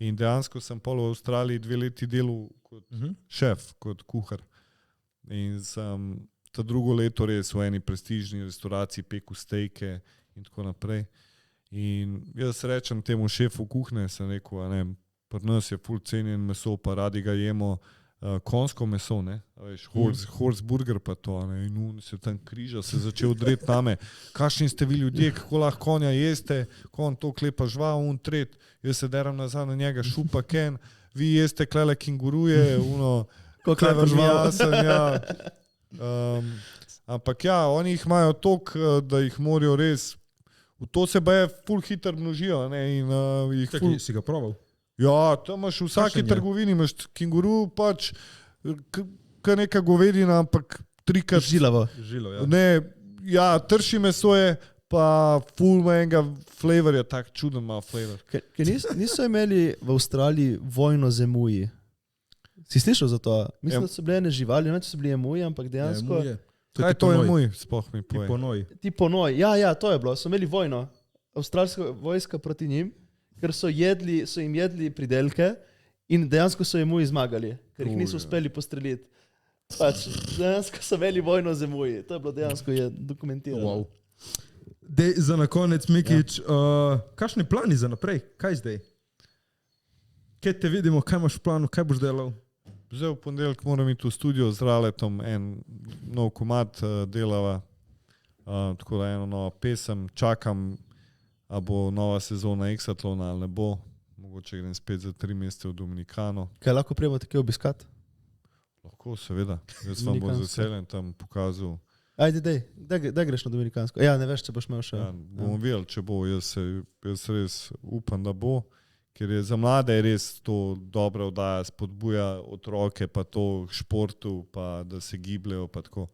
In dejansko sem pol v Avstraliji 2 leti delal kot šef, kot kuhar. In sem ta drugo leto res v eni prestižni restauraciji pekel stejke in tako naprej. In jaz rečem temu šefu kuhne, sem rekel, pri nas je ful cenjen meso, pa radi ga jemo konjsko meso, veš, horse burger pa to, in on se tam križa, se začel dreti name. Kakšni ste vi ljudje, kako lahko konja jeste, konj to klepa žval, on tret. Jaz se deram nazaj na njega, šupa ken, vi jeste klele kenguruje, ko klepa žval. Ampak ja, oni jih imajo toliko, da jih morajo res, v to se baje ful hitro množijo. Čakaj, si ga probal? Ja, tam imaš v vsaki trgovini, imaš kenguru, pač neka govedina, ampak 3-krat... Žilavo. Ja. Ja, trši meso je, pa ful enega flavorja, tak čuden ima flavor. Niso imeli v Avstraliji vojno z emuji. Si slišal za to? Mislim, da so bile ene živali, ne če so bili emuji, ampak dejansko... Kaj to je emuj? Sploh mi poje. Tipo noj. Ja, to je bilo. So imeli vojno. Avstralska vojska proti njim, ker so jim jedli pridelke in dejansko so emuji zmagali, ker jih niso uspeli postreliti. Pač, dejansko so imeli vojno z emuji. To je bilo dejansko dokumentirano. Wow. Dej, za na konec, Mikič, kakšni plani za naprej? Kaj zdaj? Kaj te vidimo, kaj imaš v planu, kaj boš delal? Zdaj v ponedeljek moram iti v studio z Raletom, en nov komad delava, tako da eno novo pesem, čakam, a bo nova sezona Exatlona ali ne bo, mogoče grem spet za 3 mesece v Dominikano. Kaj lahko prijemo tako obiskat? Lahko, seveda, jaz vam bom z veseljem tam pokazal. Ajde, daj greš na Dominikansko. Ja, ne veš, če boš imel še. Ja, bomo videli, če bo, jaz res upam, da bo, ker je za mlade res to dobra oddaja, spodbuja otroke, pa to športu, pa da se gibljajo, pa tako.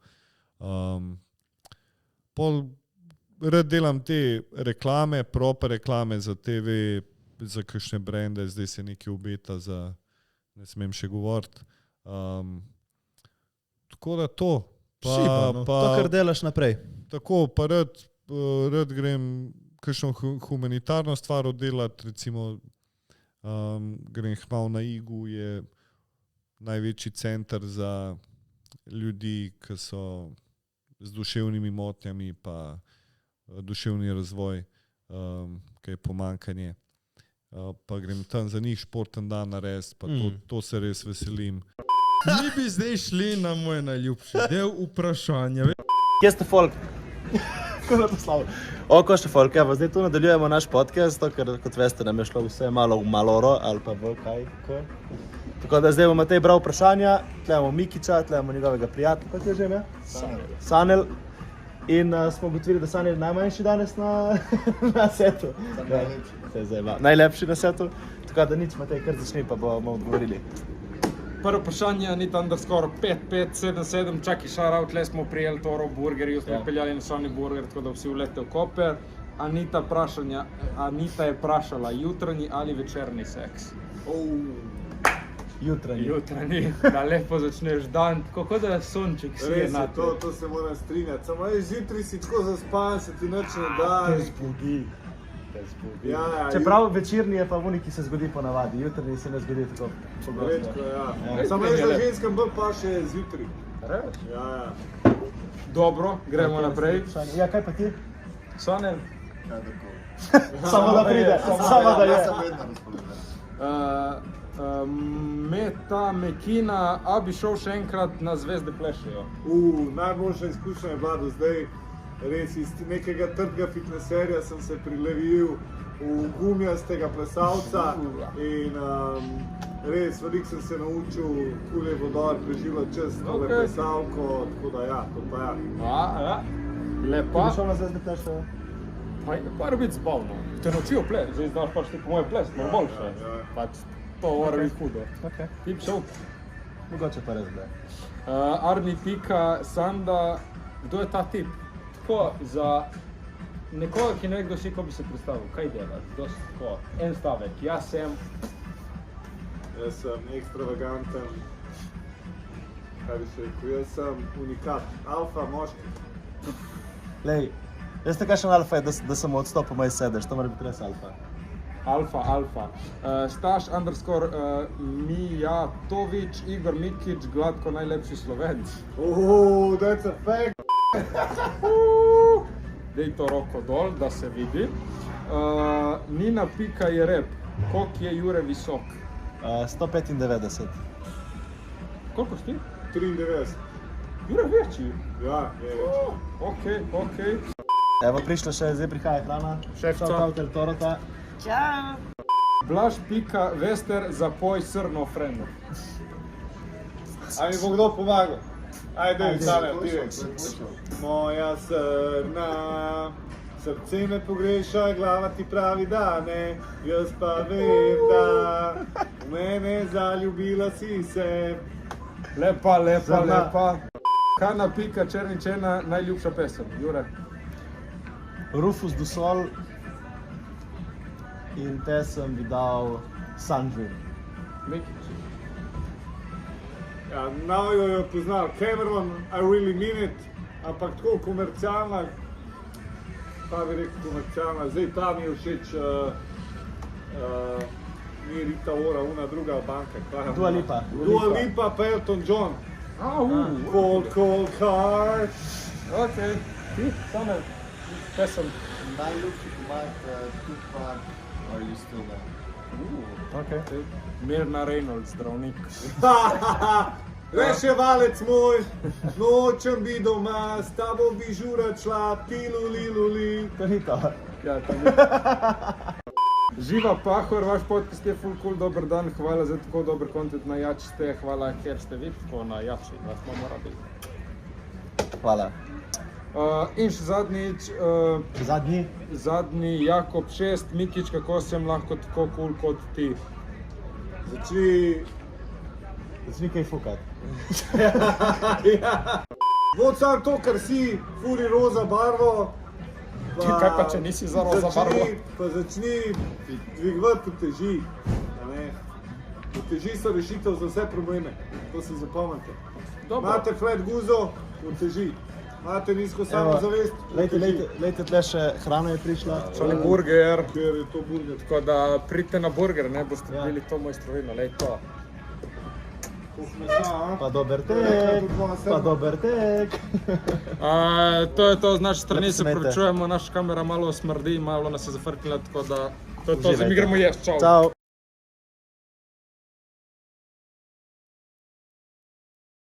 Rad delam te reklame, proper reklame za TV, za kakšne brende, zdaj se nekaj obeta, ne smem še govoriti. Tako da to. To, kar delaš naprej. Tako, pa rad grem kakšno humanitarno stvar oddelati, recimo grem hmal na Igu, je največji center za ljudi, ki so z duševnimi motnjami, pa duševni razvoj, kaj je pomankanje. Pa grem tam za njih športen dan narediti, pa to se res veselim. Mi bi zdaj šli na moj najljubši del vprašanja. Kje ste folk? Kako to slavo? Ko še folk, evo, zdaj tu nadaljujemo naš podcast, ker kot veste nam je šlo vse malo v maloro, ali pa v kaj, kako? Tako da zdaj bomo Matej bral vprašanja, tle imamo Mikića, tle imamo njegovega prijatelja, kako je že ime? Sanel. In smo ugotovili, da Sanel je najmanjši danes na setu. Najlepši na setu. Tako da nič, Matej, kar začni, pa bomo odgovorili. Prvo vprašanje, Anita underscore 5577, čaki shoutout, tle smo prijeli Toro burgerju, smo peljali na Sony burger, tako da vsi ulete v Koper. Anita je vprašala, jutranji ali večerni seks? Jutranji, da lepo začneš dan, kako da je sonček sije na te. To se moram strinjati. Samo zjutraj si tako zaspan, se ti nič ne da. Te zbudi. Ja, Čeprav večerni je pa oni, ki se zgodi po navadi, jutranji se ne zgodi tako pogosto. redko, ja. Samo jaz za ženskam bolj paše zjutraj. Res? Ja. Dobro, gremo naprej. Ja, kaj pa ti? Sanel? Samo da pride, samo da je. Meta Mekina, a bi šel še enkrat na Zvezde plešejo? Najboljša izkušnja je bila do zdaj. Res iz nekega trdega fitneserja sem se prilevil v gumijastega plesalca in res veliko sem se naučil, kul je vodor, preživljati čas tole plesalko, tako da ja, to pa ja. Ja, lepa. Ti bi šel na Zvezde plešejo? Pa je pa biti zabavno. Te naučijo ples, zdaj znaš pač ti po moje ples, malo boljše. Pač to mora biti hudo. Ti bi šel? Mogoče pa res da. Arni.sanda, kdo je ta tip? Tako, za nekoga, ki ne ve, kdo si, ko bi se predstavil, kaj delati? En stavek, jaz sem... Jaz sem ekstravaganten, kaj bi še rekel, jaz sem unikat, alfa moški. Lej, veste kakšen alfa je, da sem odstopil moj sedež, to mora biti res alfa. Alfa. Staš underscore Mijatovič, Igor Mikić, gladko najlepši Slovenc. That's a fact. Dej to roko dol, da se vidi. Nina Pika je rep, koliko je Jure visok? 195. Koliko si ti? 93. Jure večji. Ja, je več. Okej. Evo, prišla še, zdaj prihaja hrana. Šefca. Šefca, Torota. Blaž Pika, Vester, zapoj srno freno. A mi bo kdo pomagal? Ajde, Sanem, ti veš. Moja srna, srce me pogreša, glava ti pravi da ne, jaz pa vem, da v mene zaljubila si se. Lepa. Kana Pika, Černičena, najljubša pesem, Jure. Rufus du Sol. In pesem bi dal Sandri. Mikić. Ja, now jo je poznal Cameron, I really mean it, ampak tako komercialna, pa bi rekel komercialna, zdaj ta mi je všeč, ni Rita Ora, una druga banka, kaj je? Dua Lipa. Dua Lipa pa Elton John. Cold car. Okej. Ti, Samuel, pesem. Najljubši komad Tupac, Are You Still There? Okay. Mirna Reynolds, zdravnik. Reševalec moj, nočem bi doma, s tabo bi žura šla, piluliluli. To ni to. Ja, to ni. Živa Pahor, vaš podcast je full cool, dober dan, hvala za tako dober content, najjači ste, hvala, ker ste vi tako najjači, vas bomo rabili. Hvala. In še zadnjič, zadnji Jakob 6, Mikić, kako sem lahko tako cool kot ti? Začni kaj fukat. Vod sam to, kar si, furi roza barvo. Kaj pa, če nisi za roza barvo? Pa začni dvigovati uteži. Uteži so rešitev za vse probleme, to si zapomnite. Imate flat guzo, uteži. Imate nizko samozavest, Lejte, tle še hrana je prišla. Šali burger. ker je to burger. Tako da pridite na burger, ne boste bili to mojstrovino, lej to. Pa dober tek. To je to z naše strani, se Smete. pravičujemo, naša kamera malo smrdi, malo nas je zafrknila, tako da to je to, zdaj mi gremo jesti, čau. Čau.